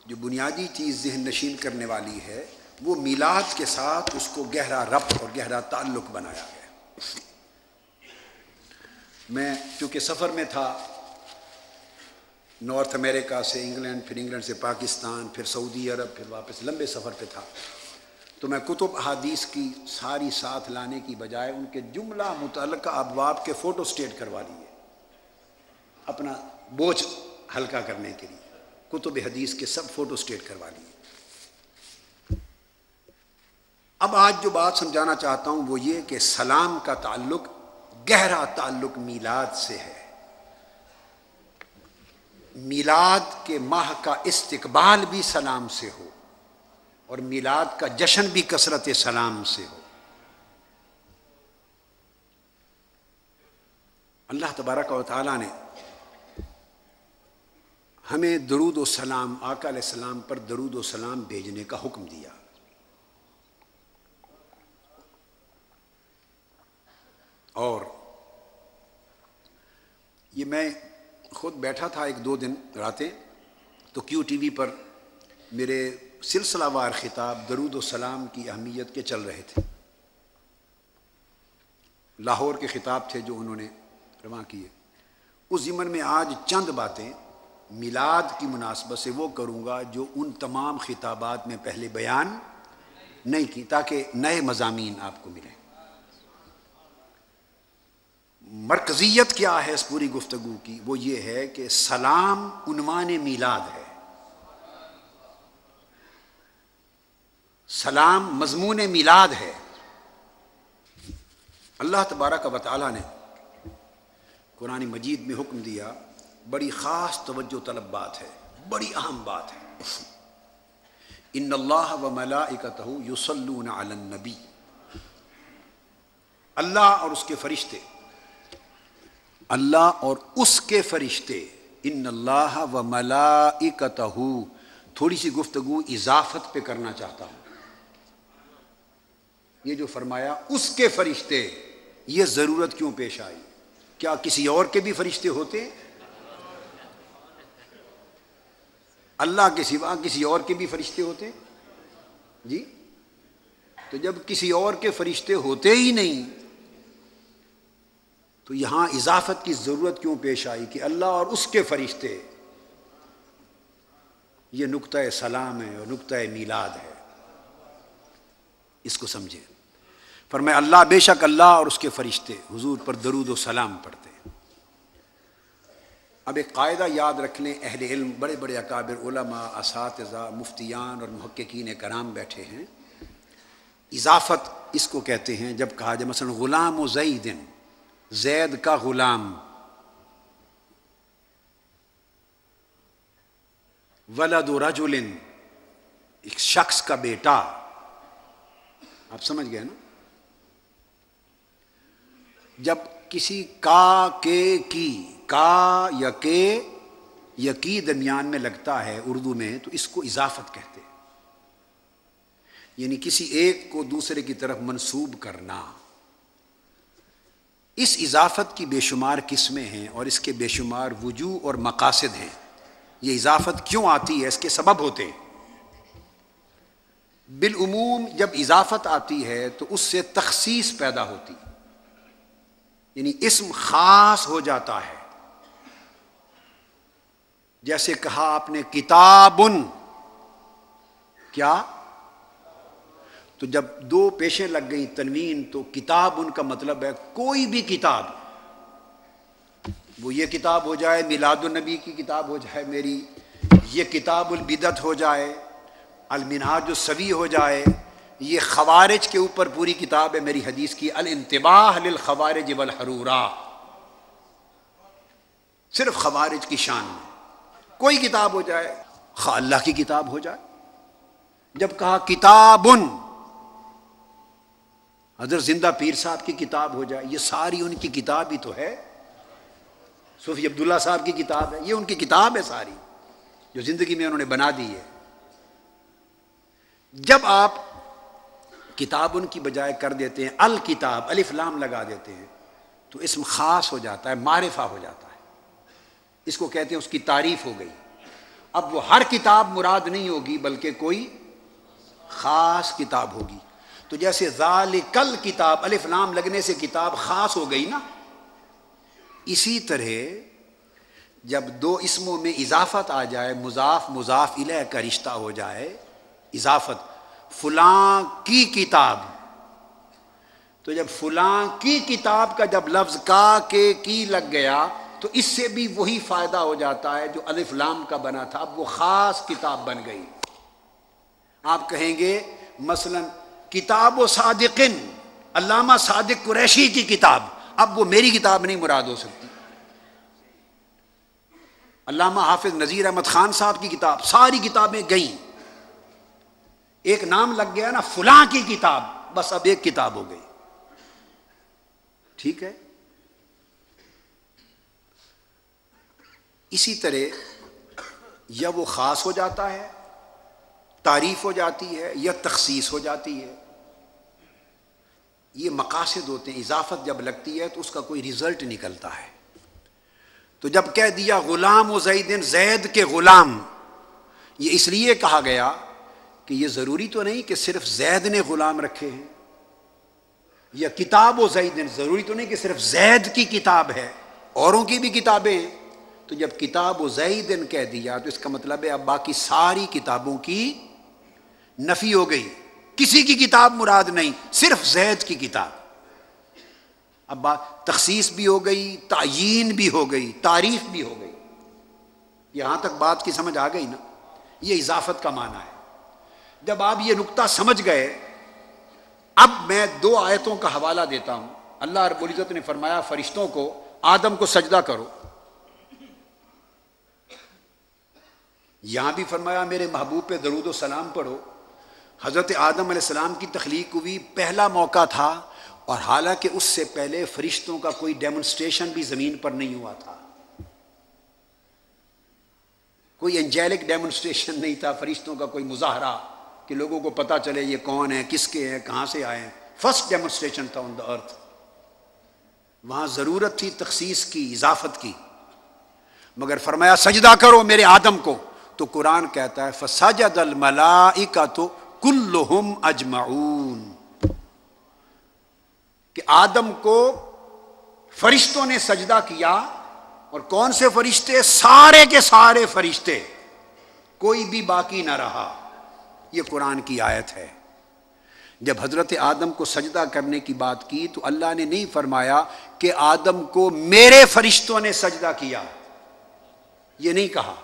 جو بنیادی چیز ذہن نشین کرنے والی ہے وہ میلاد کے ساتھ اس کو گہرا ربط اور گہرا تعلق بنایا گیا. میں چونکہ سفر میں تھا نارتھ امریکہ سے انگلینڈ، پھر انگلینڈ سے پاکستان، پھر سعودی عرب، پھر واپس لمبے سفر پہ تھا، تو میں کتب احادیث کی ساری ساتھ لانے کی بجائے ان کے جملہ متعلقہ ابواب کے فوٹو سٹیٹ کروا لیے اپنا بوجھ ہلکا کرنے کے لیے. کتب حدیث کے سب فوٹو سٹیٹ کروا لیے. اب آج جو بات سمجھانا چاہتا ہوں وہ یہ کہ سلام کا تعلق گہرا تعلق میلاد سے ہے. میلاد کے ماہ کا استقبال بھی سلام سے ہو اور میلاد کا جشن بھی کثرت سلام سے ہو. اللہ تبارک و تعالی نے ہمیں درود و سلام آقا علیہ السلام پر درود و سلام بھیجنے کا حکم دیا. اور یہ میں خود بیٹھا تھا ایک دو دن راتیں تو کیو ٹی وی پر میرے سلسلہ وار خطاب درود و سلام کی اہمیت کے چل رہے تھے. لاہور کے خطاب تھے جو انہوں نے رواں کیے. اس ضمن میں آج چند باتیں میلاد کی مناسبت سے وہ کروں گا جو ان تمام خطابات میں پہلے بیان نہیں کی تاکہ نئے مضامین آپ کو ملیں. مرکزیت کیا ہے اس پوری گفتگو کی؟ وہ یہ ہے کہ سلام عنوان میلاد ہے. سلام مضمون میلاد ہے. اللہ تبارک و تعالی نے قرآن مجید میں حکم دیا، بڑی خاص توجہ طلب بات ہے، بڑی اہم بات ہے. ان اللہ و ملائکتہ یصلون علی النبی. اللہ اور اس کے فرشتے، اللہ اور اس کے فرشتے، ان اللہ و ملائکتہ. تھوڑی سی گفتگو اضافت پہ کرنا چاہتا ہوں. یہ جو فرمایا اس کے فرشتے، یہ ضرورت کیوں پیش آئی؟ کیا کسی اور کے بھی فرشتے ہوتے؟ اللہ کے سوا کسی اور کے بھی فرشتے ہوتے؟ جی تو جب کسی اور کے فرشتے ہوتے ہی نہیں تو یہاں اضافت کی ضرورت کیوں پیش آئی کہ اللہ اور اس کے فرشتے؟ یہ نقطہ سلام ہے اور نقطہ میلاد ہے. اس کو سمجھیں. فرمایا اللہ، بے شک اللہ اور اس کے فرشتے حضور پر درود و سلام پڑھتے ہیں. اب ایک قاعدہ یاد رکھ لیں، اہل علم، بڑے بڑے اکابر علماء، اساتذہ، مفتیان اور محققین کرام بیٹھے ہیں. اضافت اس کو کہتے ہیں جب کہا جائے مثلا غلام و زید، زید کا غلام، ولد رجل، ایک شخص کا بیٹا. آپ سمجھ گئے نا؟ جب کسی کا، کے، کی، کا یا کے یا کی درمیان میں لگتا ہے اردو میں تو اس کو اضافت کہتے ہیں. یعنی کسی ایک کو دوسرے کی طرف منسوب کرنا. اس اضافت کی بے شمار قسمیں ہیں اور اس کے بے شمار وجوہ اور مقاصد ہیں. یہ اضافت کیوں آتی ہے؟ اس کے سبب ہوتے ہیں. بالعموم جب اضافت آتی ہے تو اس سے تخصیص پیدا ہوتی، یعنی اسم خاص ہو جاتا ہے. جیسے کہا آپ نے کتابن، کیا؟ تو جب دو پیشیں لگ گئیں تنوین تو کتابن کا مطلب ہے کوئی بھی کتاب. وہ یہ کتاب ہو جائے میلاد النبی کی کتاب ہو جائے میری، یہ کتاب البدعت ہو جائے، المنہاج السوی ہو جائے، یہ خوارج کے اوپر پوری کتاب ہے میری حدیث کی، الانتباہ للخوارج والحرورا، صرف خوارج کی شان میں کوئی کتاب ہو جائے، خواہ اللہ کی کتاب ہو جائے۔ جب کہا کتابن، حضرت زندہ پیر صاحب کی کتاب ہو جائے، یہ ساری ان کی کتاب ہی تو ہے، صوفی عبداللہ صاحب کی کتاب ہے، یہ ان کی کتاب ہے ساری جو زندگی میں انہوں نے بنا دی ہے۔ جب آپ کتاب ان کی بجائے کر دیتے ہیں الکتاب، الف لام لگا دیتے ہیں، تو اسم خاص ہو جاتا ہے، معرفہ ہو جاتا ہے، اس کو کہتے ہیں اس کی تعریف ہو گئی۔ اب وہ ہر کتاب مراد نہیں ہوگی بلکہ کوئی خاص کتاب ہوگی۔ تو جیسے ذالک الکتاب، الف لام لگنے سے کتاب خاص ہو گئی نا، اسی طرح جب دو اسموں میں اضافت آ جائے، مضاف مضاف الیہ کا رشتہ ہو جائے، اضافت، فلاں کی کتاب، تو جب فلاں کی کتاب کا جب لفظ کا کے کی لگ گیا تو اس سے بھی وہی فائدہ ہو جاتا ہے جو الف لام کا بنا تھا، اب وہ خاص کتاب بن گئی۔ آپ کہیں گے مثلا کتاب و صادقن، علامہ صادق قریشی کی کتاب، اب وہ میری کتاب نہیں مراد ہو سکتی، علامہ حافظ نذیر احمد خان صاحب کی کتاب، ساری کتابیں گئیں، ایک نام لگ گیا نا فلاں کی کتاب، بس اب ایک کتاب ہو گئی، ٹھیک ہے۔ اسی طرح یا وہ خاص ہو جاتا ہے، تعریف ہو جاتی ہے، یا تخصیص ہو جاتی ہے، یہ مقاصد ہوتے ہیں۔ اضافت جب لگتی ہے تو اس کا کوئی رزلٹ نکلتا ہے۔ تو جب کہہ دیا غلام و زیدن، زید کے غلام، یہ اس لیے کہا گیا کہ یہ ضروری تو نہیں کہ صرف زید نے غلام رکھے ہیں، یا کتاب و زیدن، ضروری تو نہیں کہ صرف زید کی کتاب ہے، اوروں کی بھی کتابیں ہیں۔ تو جب کتاب و زیدن کہہ دیا تو اس کا مطلب ہے اب باقی ساری کتابوں کی نفی ہو گئی، کسی کی کتاب مراد نہیں، صرف زید کی کتاب۔ اب تخصیص بھی ہو گئی، تعیین بھی ہو گئی، تعریف بھی ہو گئی۔ یہاں تک بات کی سمجھ آ گئی نا؟ یہ اضافت کا معنی ہے۔ جب آپ یہ نقطہ سمجھ گئے، اب میں دو آیتوں کا حوالہ دیتا ہوں۔ اللہ رب العزت نے فرمایا فرشتوں کو آدم کو سجدہ کرو، یہاں بھی فرمایا میرے محبوب پہ درود و سلام پڑھو۔ حضرت آدم علیہ السلام کی تخلیق ہوئی، پہلا موقع تھا، اور حالانکہ اس سے پہلے فرشتوں کا کوئی ڈیمونسٹریشن بھی زمین پر نہیں ہوا تھا، کوئی انجیلک ڈیمونسٹریشن نہیں تھا، فرشتوں کا کوئی مظاہرہ کہ لوگوں کو پتہ چلے یہ کون ہیں، کس کے ہیں، کہاں سے آئے ہیں۔ فرسٹ ڈیمونسٹریشن تھا آن دا ارتھ۔ وہاں ضرورت تھی تخصیص کی، اضافت کی، مگر فرمایا سجدہ کرو میرے آدم کو، تو قرآن کہتا ہے فسجد الملائکۃ کلہم اجمعون، کہ آدم کو فرشتوں نے سجدہ کیا، اور کون سے فرشتے؟ سارے کے سارے فرشتے، کوئی بھی باقی نہ رہا۔ یہ قرآن کی آیت ہے۔ جب حضرت آدم کو سجدہ کرنے کی بات کی تو اللہ نے نہیں فرمایا کہ آدم کو میرے فرشتوں نے سجدہ کیا، یہ نہیں کہا،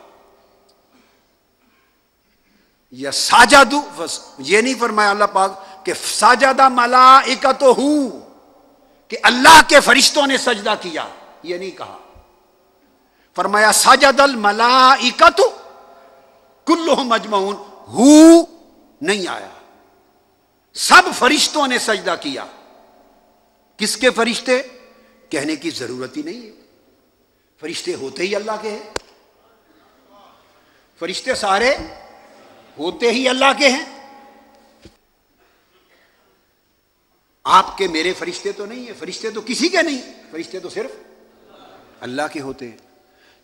یا ساجدوا، یہ نہیں فرمایا اللہ پاک کہ سجد ملائکتہ، کہ اللہ کے فرشتوں نے سجدہ کیا، یہ نہیں کہا۔ فرمایا سجد الملائکۃ کلہم اجمعون، ہو نہیں آیا، سب فرشتوں نے سجدہ کیا۔ کس کے فرشتے؟ کہنے کی ضرورت ہی نہیں ہے، فرشتے ہوتے ہی اللہ کے ہیں، فرشتے سارے ہوتے ہی اللہ کے ہیں۔ آپ کے میرے فرشتے تو نہیں ہیں، فرشتے تو کسی کے نہیں، فرشتے تو صرف اللہ کے ہوتے ہیں،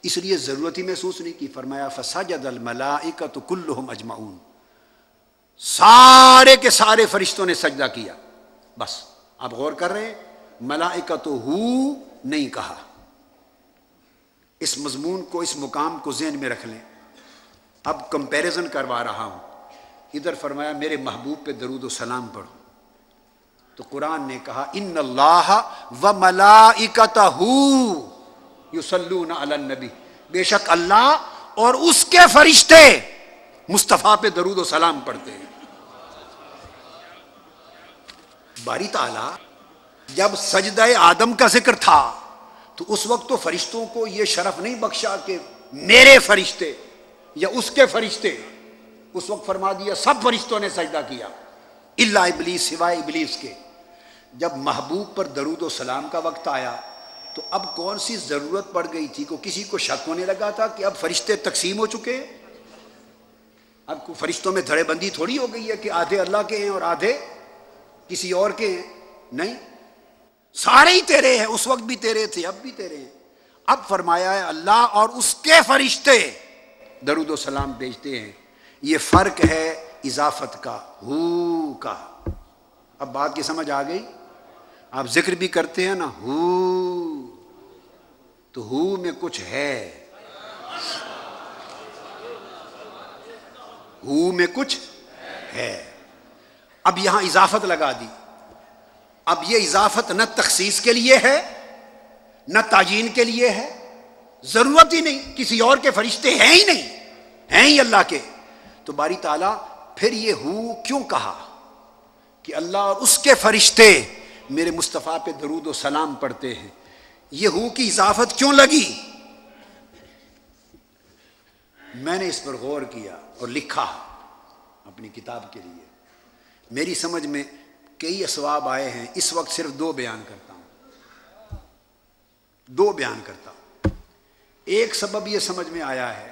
اس لیے ضرورت ہی محسوس نہیں کی۔ فرمایا فسجد الملائکۃ کلہم اجمعون، سارے کے سارے فرشتوں نے سجدہ کیا۔ بس آپ غور کر رہے ہیں، ملائکۃ نہیں کہا۔ اس مضمون کو، اس مقام کو ذہن میں رکھ لیں۔ اب کمپیریزن کروا رہا ہوں، ادھر فرمایا میرے محبوب پہ درود و سلام پڑھو، تو قرآن نے کہا ان اللہ و ملائکتہ یصلون علی النبی، بے شک اللہ اور اس کے فرشتے مصطفیٰ پہ درود و سلام پڑھتے ہیں۔ باری تعالیٰ جب سجدہ آدم کا ذکر تھا تو اس وقت تو فرشتوں کو یہ شرف نہیں بخشا کہ میرے فرشتے یا اس کے فرشتے، اس وقت فرما دیا سب فرشتوں نے سجدہ کیا الا ابلیس، سوائے ابلیس کے۔ جب محبوب پر درود و سلام کا وقت آیا تو اب کون سی ضرورت پڑ گئی تھی؟ کو کسی کو شک ہونے لگا تھا کہ اب فرشتے تقسیم ہو چکے ہیں؟ اب کو فرشتوں میں دھڑے بندی تھوڑی ہو گئی ہے کہ آدھے اللہ کے ہیں اور آدھے کسی اور کے ہیں، نہیں، سارے ہی تیرے ہیں، اس وقت بھی تیرے تھے، اب بھی تیرے ہیں۔ اب فرمایا ہے اللہ اور اس کے فرشتے درود و سلام بھیجتے ہیں۔ یہ فرق ہے اضافت کا، ہو کا۔ اب بات کی سمجھ آ گئی؟ آپ ذکر بھی کرتے ہیں نا ہو، تو ہو میں کچھ ہے، ہو میں کچھ ہے۔ اب یہاں اضافت لگا دی۔ اب یہ اضافت نہ تخصیص کے لیے ہے نہ تعیین کے لیے ہے، ضرورت ہی نہیں، کسی اور کے فرشتے ہیں ہی نہیں، ہیں ہی اللہ کے۔ تو باری تعالیٰ پھر یہ ہو کیوں کہا کہ اللہ اور اس کے فرشتے میرے مصطفیٰ پہ درود و سلام پڑھتے ہیں؟ یہ ہو کی اضافت کیوں لگی؟ میں نے اس پر غور کیا اور لکھا اپنی کتاب کے لیے۔ میری سمجھ میں کئی اسباب آئے ہیں، اس وقت صرف دو بیان کرتا ہوں، دو بیان کرتا ہوں۔ ایک سبب یہ سمجھ میں آیا ہے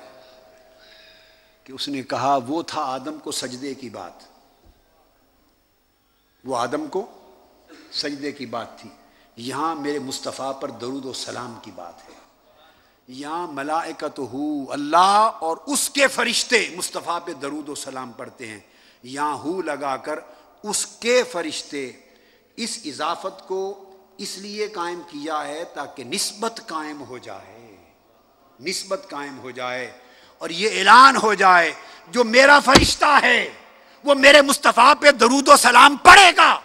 کہ اس نے کہا وہ تھا آدم کو سجدے کی بات، وہ آدم کو سجدے کی بات تھی، یہاں میرے مصطفیٰ پر درود و سلام کی بات ہے۔ یہاں ملائکتہ اللہ اور اس کے فرشتے مصطفیٰ پہ درود و سلام پڑھتے ہیں، یہاں ہو لگا کر اس کے فرشتے۔ اس اضافت کو اس لیے قائم کیا ہے تاکہ نسبت قائم ہو جائے، نسبت قائم ہو جائے اور یہ اعلان ہو جائے جو میرا فرشتہ ہے وہ میرے مصطفیٰ پہ درود و سلام پڑھے گا،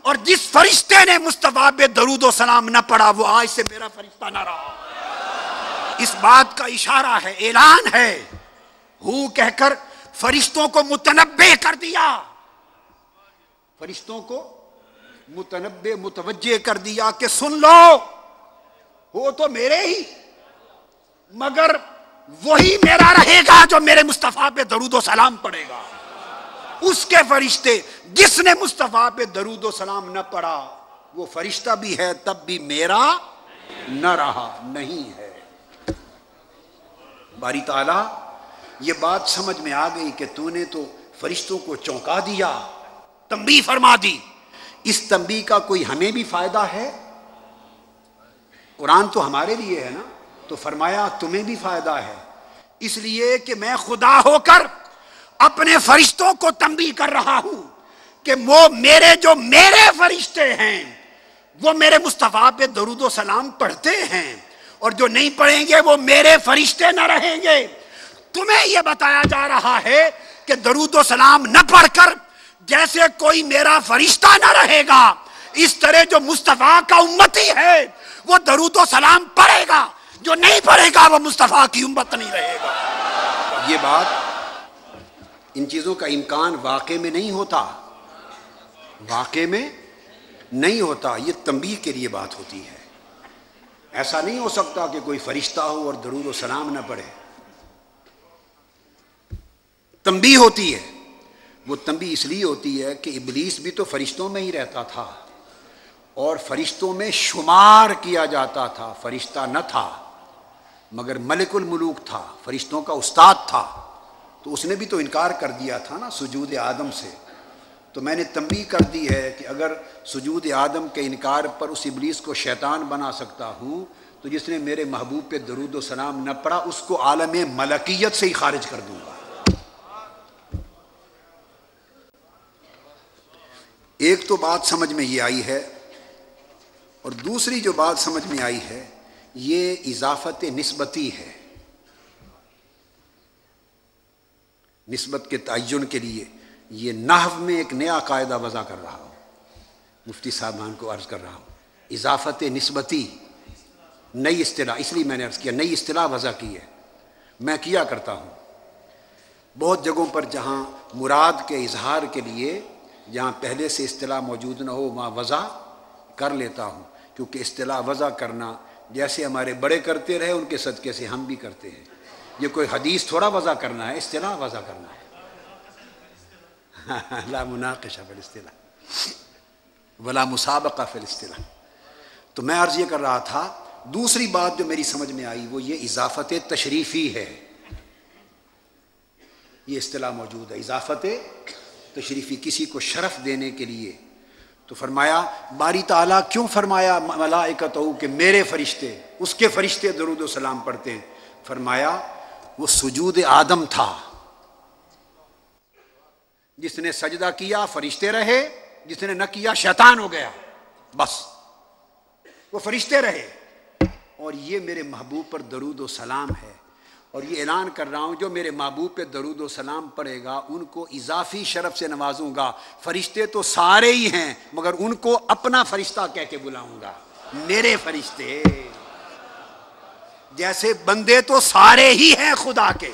اور جس فرشتے نے مصطفیٰ پہ درود و سلام نہ پڑھا وہ آج سے میرا فرشتہ نہ رہا۔ اس بات کا اشارہ ہے، اعلان ہے، ہو کہہ کر فرشتوں کو متنبہ کر دیا، فرشتوں کو متنبہ متوجہ کر دیا کہ سن لو، وہ تو میرے ہی، مگر وہی میرا رہے گا جو میرے مصطفیٰ پہ درود و سلام پڑھے گا۔ اس کے فرشتے، جس نے مصطفیٰ پہ درود و سلام نہ پڑھا وہ فرشتہ بھی ہے تب بھی میرا نہ رہا، نہیں ہے۔ باری تعالیٰ یہ بات سمجھ میں آ گئی کہ تو نے تو فرشتوں کو چونکا دیا، تنبیہ فرما دی۔ اس تنبیہ کا کوئی ہمیں بھی فائدہ ہے؟ قرآن تو ہمارے لیے ہے نا، تو فرمایا تمہیں بھی فائدہ ہے، اس لیے کہ میں خدا ہو کر اپنے فرشتوں کو تنبیہ کر رہا ہوں کہ وہ جو میرے فرشتے ہیں وہ میرے مصطفیٰ پہ درود و سلام پڑھتے ہیں، اور جو نہیں پڑھیں گے وہ میرے فرشتے نہ رہیں گے۔ تمہیں یہ بتایا جا رہا ہے کہ درود و سلام نہ پڑھ کر جیسے کوئی میرا فرشتہ نہ رہے گا، اس طرح جو مصطفیٰ کا امتی ہے وہ درود و سلام پڑھے گا، جو نہیں پڑھے گا وہ مصطفیٰ کی امت نہیں رہے گا۔ یہ بات، ان چیزوں کا امکان واقع میں نہیں ہوتا، واقع میں نہیں ہوتا، یہ تنبیہ کے لیے بات ہوتی ہے۔ ایسا نہیں ہو سکتا کہ کوئی فرشتہ ہو اور درود و سلام نہ پڑھے، تنبیہ ہوتی ہے۔ وہ تنبیہ اس لیے ہوتی ہے کہ ابلیس بھی تو فرشتوں میں ہی رہتا تھا اور فرشتوں میں شمار کیا جاتا تھا، فرشتہ نہ تھا مگر ملک الملوک تھا، فرشتوں کا استاد تھا، تو اس نے بھی تو انکار کر دیا تھا نا سجود آدم سے۔ تو میں نے تنبیہ کر دی ہے کہ اگر سجود آدم کے انکار پر اس ابلیس کو شیطان بنا سکتا ہوں تو جس نے میرے محبوب پہ درود و سلام نہ پڑھا اس کو عالم ملکیت سے ہی خارج کر دوں گا۔ ایک تو بات سمجھ میں یہ آئی ہے، اور دوسری جو بات سمجھ میں آئی ہے یہ اضافت نسبتی ہے۔ نسبت کے تعین کے لیے یہ نحو میں ایک نیا قاعدہ وضع کر رہا ہوں، مفتی صاحبان کو عرض کر رہا ہوں، اضافت نسبتی۔ نئی اصطلاح، اس لیے میں نے عرض کیا نئی اصطلاح وضع کی ہے. میں کیا کرتا ہوں بہت جگہوں پر جہاں مراد کے اظہار کے لیے جہاں پہلے سے اصطلاح موجود نہ ہو وہاں وضع کر لیتا ہوں، کیونکہ اصطلاح وضع کرنا جیسے ہمارے بڑے کرتے رہے ان کے صدقے سے ہم بھی کرتے ہیں. یہ کوئی حدیث تھوڑا وضع کرنا ہے، اصطلاح وضع کرنا ہے. لا مناقشہ فی الاصطلاح ولا مسابقہ فی الاصطلاح. تو میں عرض یہ کر رہا تھا، دوسری بات جو میری سمجھ میں آئی وہ یہ اضافت تشریفی ہے. یہ اصطلاح موجود ہے اضافت تشریفی، کسی کو شرف دینے کے لیے. تو فرمایا باری تعالیٰ کیوں فرمایا ملائکتہ کہ میرے فرشتے، اس کے فرشتے درود و سلام پڑھتے ہیں؟ فرمایا وہ سجود آدم تھا، جس نے سجدہ کیا فرشتے رہے، جس نے نہ کیا شیطان ہو گیا. بس وہ فرشتے رہے. اور یہ میرے محبوب پر درود و سلام ہے. اور یہ اعلان کر رہا ہوں جو میرے محبوب پہ درود و سلام پڑھے گا ان کو اضافی شرف سے نوازوں گا. فرشتے تو سارے ہی ہیں مگر ان کو اپنا فرشتہ کہہ کے بلاؤں گا، میرے فرشتے. جیسے بندے تو سارے ہی ہیں خدا کے،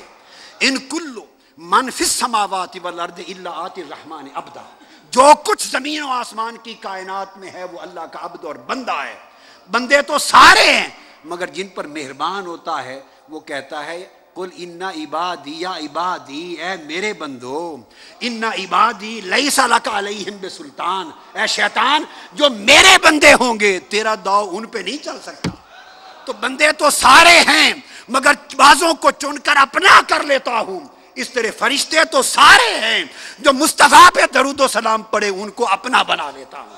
ان کل من فی السماوات والارض الا آتی الرحمن عبدا، جو کچھ زمین و آسمان کی کائنات میں ہے وہ اللہ کا عبد اور بندہ ہے. بندے تو سارے ہیں مگر جن پر مہربان ہوتا ہے وہ کہتا ہے قل ان عبادی یا عبادی، اے میرے بندو، ان عبادی لیس لک علیہم بسلطان، اے شیطان جو میرے بندے ہوں گے تیرا داؤ ان پہ نہیں چل سکتا. تو بندے تو سارے ہیں مگر بعضوں کو چن کر اپنا کر لیتا ہوں. اس طرح فرشتے تو سارے ہیں، جو مصطفیٰ پہ درود و سلام پڑھے ان کو اپنا بنا لیتا ہوں.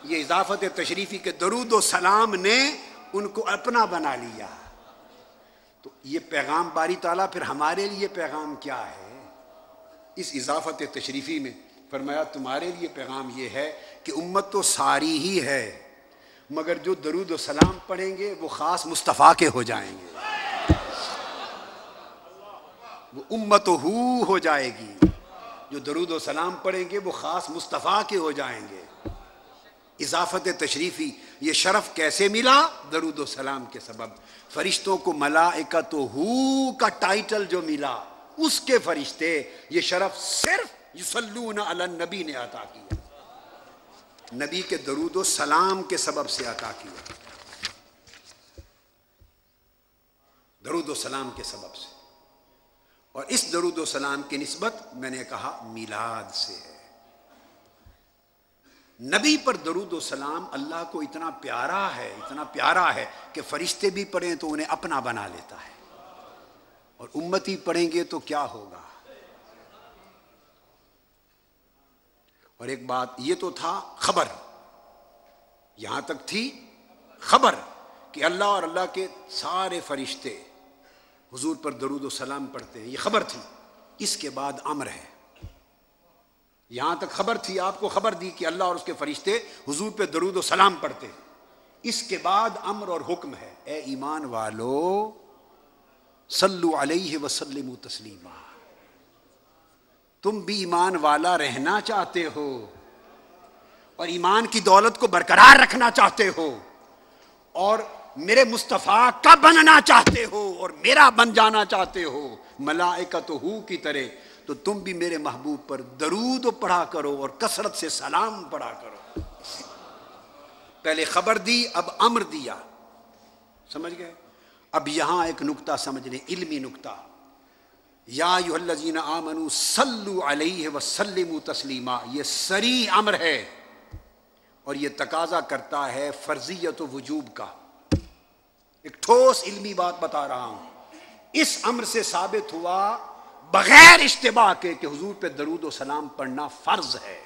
یہ اضافت تشریفی کے درود و سلام نے ان کو اپنا بنا لیا. تو یہ پیغام باری تعالیٰ پھر ہمارے لیے پیغام کیا ہے؟ اس اضافت تشریفی میں فرمایا تمہارے لیے پیغام یہ ہے کہ امت تو ساری ہی ہے مگر جو درود و سلام پڑھیں گے وہ خاص مصطفیٰ کے ہو جائیں گے، وہ امت ہو جائے گی. جو درود و سلام پڑھیں گے وہ خاص مصطفیٰ کے ہو جائیں گے. اضافت تشریفی یہ شرف کیسے ملا؟ درود و سلام کے سبب. فرشتوں کو ملائکتہ کا ٹائٹل جو ملا اس کے فرشتے یہ شرف صرف یصلون علی النبی نے عطا کیا، نبی کے درود و سلام کے سبب سے عطا کیا، درود و سلام کے سبب سے. اور اس درود و سلام کی نسبت میں نے کہا میلاد سے ہے. نبی پر درود و سلام اللہ کو اتنا پیارا ہے کہ فرشتے بھی پڑھیں تو انہیں اپنا بنا لیتا ہے، اور امتی پڑھیں گے تو کیا ہوگا. اور ایک بات یہ تو تھا خبر، یہاں تک تھی خبر کہ اللہ اور اللہ کے سارے فرشتے حضور پر درود و سلام پڑھتے ہیں، یہ خبر تھی. اس کے بعد امر ہے. یہاں تک خبر تھی، آپ کو خبر دی کہ اللہ اور اس کے فرشتے حضور پہ درود و سلام پڑھتے ہیں. اس کے بعد امر اور حکم ہے، اے ایمان والو صلو علیہ وسلموا تسلیما. تم بھی ایمان والا رہنا چاہتے ہو اور ایمان کی دولت کو برقرار رکھنا چاہتے ہو اور میرے مصطفیٰ کا بننا چاہتے ہو اور میرا بن جانا چاہتے ہو ملائکتہ کی طرح، تو تم بھی میرے محبوب پر درود پڑھا کرو اور کثرت سے سلام پڑھا کرو. پہلے خبر دی، اب امر دیا. سمجھ گئے؟ اب یہاں ایک نکتہ سمجھ لیں، علمی نکتہ. یا ایھا الذین آمنوا صلوا علیہ وسلموا تسلیما، یہ صریح امر ہے اور یہ تقاضا کرتا ہے فرضیت و وجوب کا. ایک ٹھوس علمی بات بتا رہا ہوں. اس امر سے ثابت ہوا بغیر اشتباہ کے کہ حضور پہ درود و سلام پڑھنا فرض ہے.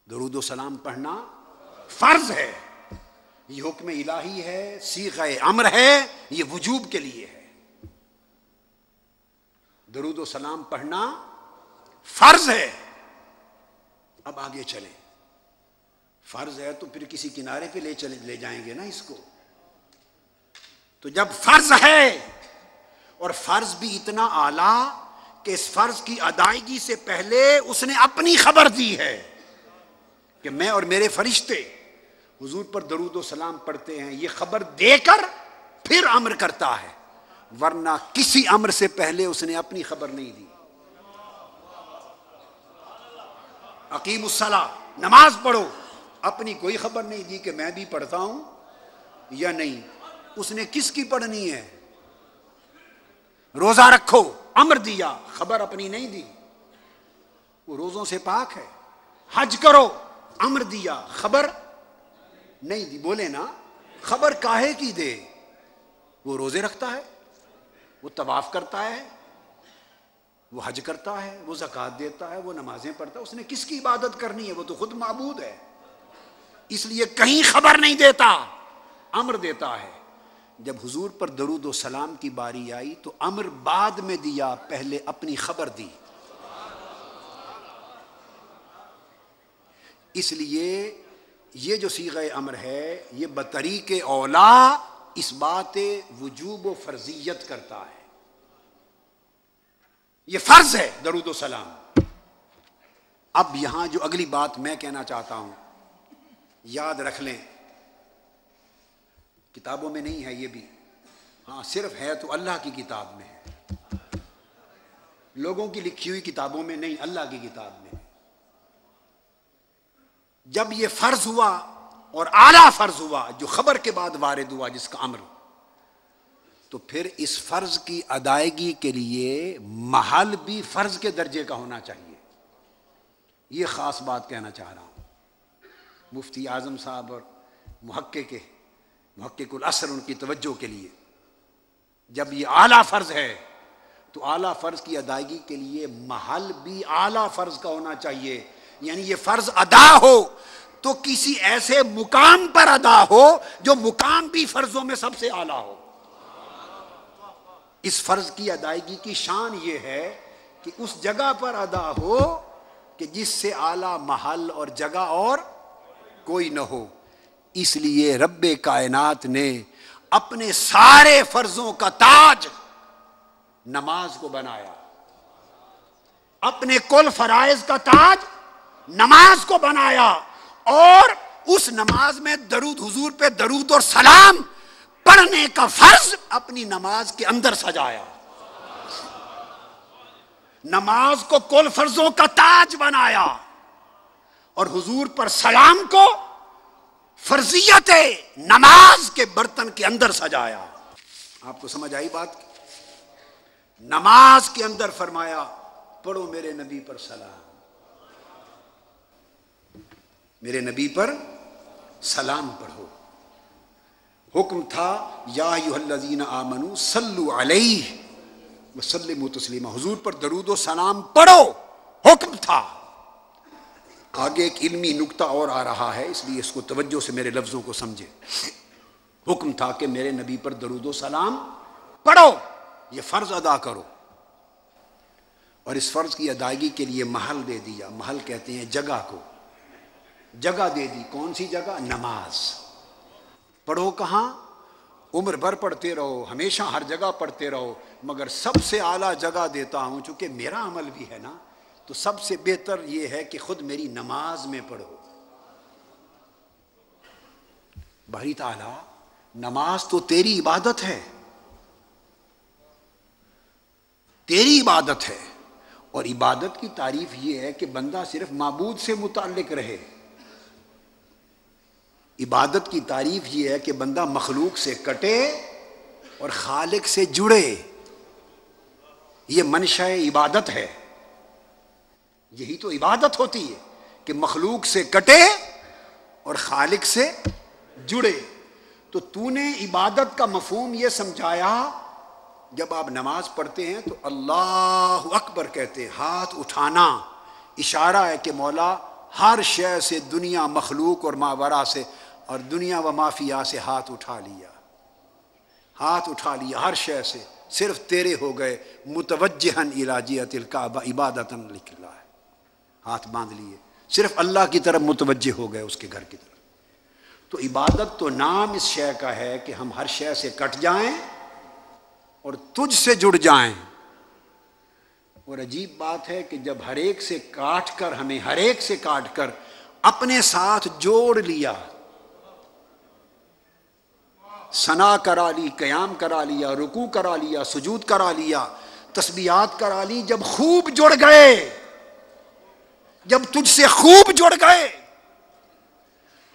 درود و سلام پڑھنا فرض ہے. یہ حکم الہی ہے، صیغہ امر ہے، یہ وجوب کے لیے ہے. درود و سلام پڑھنا فرض ہے. اب آگے چلیں. فرض ہے تو پھر کسی کنارے پہ لے جائیں گے نا اس کو. تو جب فرض ہے اور فرض بھی اتنا اعلیٰ کہ اس فرض کی ادائیگی سے پہلے اس نے اپنی خبر دی ہے. کہ میں اور میرے فرشتے حضور پر درود و سلام پڑھتے ہیں، یہ خبر دے کر پھر امر کرتا ہے، ورنہ کسی امر سے پہلے اس نے اپنی خبر نہیں دی۔ اقیم الصلاۃ، نماز پڑھو، اپنی کوئی خبر نہیں دی کہ میں بھی پڑھتا ہوں یا نہیں۔ اس نے کس کی پڑھنی ہے؟ روزہ رکھو، امر دیا، خبر اپنی نہیں دی، وہ روزوں سے پاک ہے۔ حج کرو، امر دیا، خبر نہیں دی۔ بولے نا، خبر کاہے کی دے؟ وہ روزے رکھتا ہے، وہ طواف کرتا ہے، وہ حج کرتا ہے، وہ زکوٰۃ دیتا ہے، وہ نمازیں پڑھتا ہے، اس نے کس کی عبادت کرنی ہے؟ وہ تو خود معبود ہے، اس لیے کہیں خبر نہیں دیتا، امر دیتا ہے۔ جب حضور پر درود و سلام کی باری آئی تو امر بعد میں دیا، پہلے اپنی خبر دی۔ اس لیے یہ جو صیغہ امر ہے یہ بطریق اولا اس بات وجوب و فرضیت کرتا ہے، یہ فرض ہے درود و سلام۔ اب یہاں جو اگلی بات میں کہنا چاہتا ہوں، یاد رکھ لیں، کتابوں میں نہیں ہے یہ بھی، ہاں صرف ہے تو اللہ کی کتاب میں ہے، لوگوں کی لکھی ہوئی کتابوں میں نہیں، اللہ کی کتاب میں ہے۔ جب یہ فرض ہوا اور اعلیٰ فرض ہوا جو خبر کے بعد وارد ہوا جس کا امر، تو پھر اس فرض کی ادائیگی کے لیے محل بھی فرض کے درجے کا ہونا چاہیے۔ یہ خاص بات کہنا چاہ رہا ہوں، مفتی اعظم صاحب اور محقق العصر ان کی توجہ کے لیے، جب یہ اعلیٰ فرض ہے تو اعلیٰ فرض کی ادائیگی کے لیے محل بھی اعلیٰ فرض کا ہونا چاہیے، یعنی یہ فرض ادا ہو تو کسی ایسے مقام پر ادا ہو جو مقام بھی فرضوں میں سب سے اعلیٰ ہو۔ اس فرض کی ادائیگی کی شان یہ ہے کہ اس جگہ پر ادا ہو کہ جس سے اعلیٰ محل اور جگہ اور کوئی نہ ہو۔ اس لیے رب کائنات نے اپنے سارے فرضوں کا تاج نماز کو بنایا، اپنے کل فرائض کا تاج نماز کو بنایا، اور اس نماز میں درود، حضور پہ درود اور سلام پڑھنے کا فرض اپنی نماز کے اندر سجایا، نماز کو کل فرضوں کا تاج بنایا، اور حضور پر سلام کو فرضیت نماز کے برتن کے اندر سجایا۔ آپ کو سمجھ آئی بات؟ نماز کے اندر فرمایا پڑھو میرے نبی پر سلام، میرے نبی پر سلام پڑھو۔ حکم تھا یا ایھا الذین آمنوا صلوا علیہ وسلموا تسلیما، حضور پر درود و سلام پڑھو، حکم تھا۔ آگے ایک علمی نکتہ اور آ رہا ہے، اس لیے اس کو توجہ سے میرے لفظوں کو سمجھے۔ حکم تھا کہ میرے نبی پر درود و سلام پڑھو، یہ فرض ادا کرو، اور اس فرض کی ادائیگی کے لیے محل دے دیا، محل کہتے ہیں جگہ کو، جگہ دے دی۔ کون سی جگہ؟ نماز۔ پڑھو کہاں؟ عمر بھر پڑھتے رہو، ہمیشہ ہر جگہ پڑھتے رہو، مگر سب سے اعلیٰ جگہ دیتا ہوں، چونکہ میرا عمل بھی ہے نا، تو سب سے بہتر یہ ہے کہ خود میری نماز میں پڑھو۔ باری تعالیٰ، نماز تو تیری عبادت ہے، تیری عبادت ہے، اور عبادت کی تعریف یہ ہے کہ بندہ صرف معبود سے متعلق رہے۔ عبادت کی تعریف یہ ہے کہ بندہ مخلوق سے کٹے اور خالق سے جڑے، یہ منشأ عبادت ہے، یہی تو عبادت ہوتی ہے کہ مخلوق سے کٹے اور خالق سے جڑے۔ تو نے عبادت کا مفہوم یہ سمجھایا، جب آپ نماز پڑھتے ہیں تو اللہ اکبر کہتے ہیں، ہاتھ اٹھانا اشارہ ہے کہ مولا ہر شے سے، دنیا، مخلوق اور ماورا سے، اور دنیا و مافیا سے ہاتھ اٹھا لیا، ہاتھ اٹھا لیا ہر شے سے، صرف تیرے ہو گئے، متوجہن الی جہۃ الکعبہ عبادۃ للہ، ہاتھ باندھ لیے، صرف اللہ کی طرف متوجہ ہو گئے، اس کے گھر کی طرف۔ تو عبادت تو نام اس شے کا ہے کہ ہم ہر شے سے کٹ جائیں اور تجھ سے جڑ جائیں۔ اور عجیب بات ہے کہ جب ہر ایک سے کاٹ کر، ہمیں ہر ایک سے کاٹ کر اپنے ساتھ جوڑ لیا، ثنا کرا لی، قیام کرا لیا، رکوع کرا لیا، سجود کرا لیا، تسبیحات کرا لی. جب خوب جڑ گئے، جب تجھ سے خوب جڑ گئے،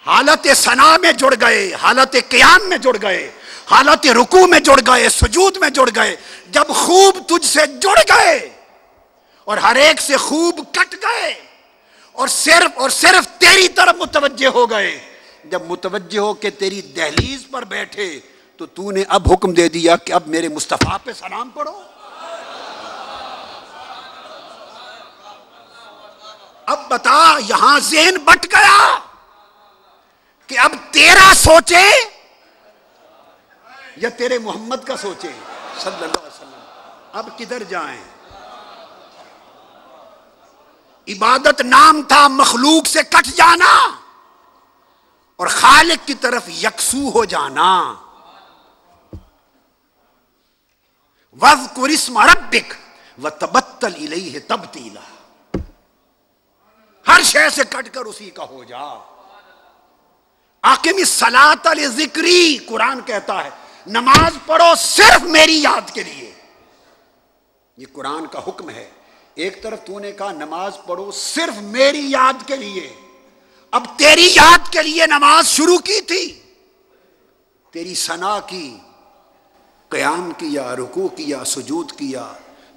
حالت ثنا میں جڑ گئے، حالت قیام میں جڑ گئے، حالت رکوع میں جڑ گئے، سجود میں جڑ گئے، جب خوب تجھ سے جڑ گئے اور ہر ایک سے خوب کٹ گئے اور صرف تیری طرف متوجہ ہو گئے، جب متوجہ ہو کے تیری دہلیز پر بیٹھے تو تو نے اب حکم دے دیا کہ اب میرے مصطفیٰ پہ سلام پڑھو. اب بتا، یہاں ذہن بٹ گیا کہ اب تیرا سوچے یا تیرے محمد کا سوچے صلی اللہ علیہ وسلم. اب کدھر جائیں؟ عبادت نام تھا مخلوق سے کٹ جانا اور خالق کی طرف یکسو ہو جانا. وَاذْكُرِ اسْمَ رَبِّكَ وَتَبَتَّلْ إِلَيْهِ تَبْتِيلًا. ہر شے سے کٹ کر اسی کا ہو جا. اقم الصلاۃ لذکری، قرآن کہتا ہے نماز پڑھو صرف میری یاد کے لیے. یہ قرآن کا حکم ہے. ایک طرف تو نے کہا نماز پڑھو صرف میری یاد کے لیے. اب تیری یاد کے لیے نماز شروع کی تھی، تیری ثنا کی، قیام کیا، رکوع کیا، سجود کیا،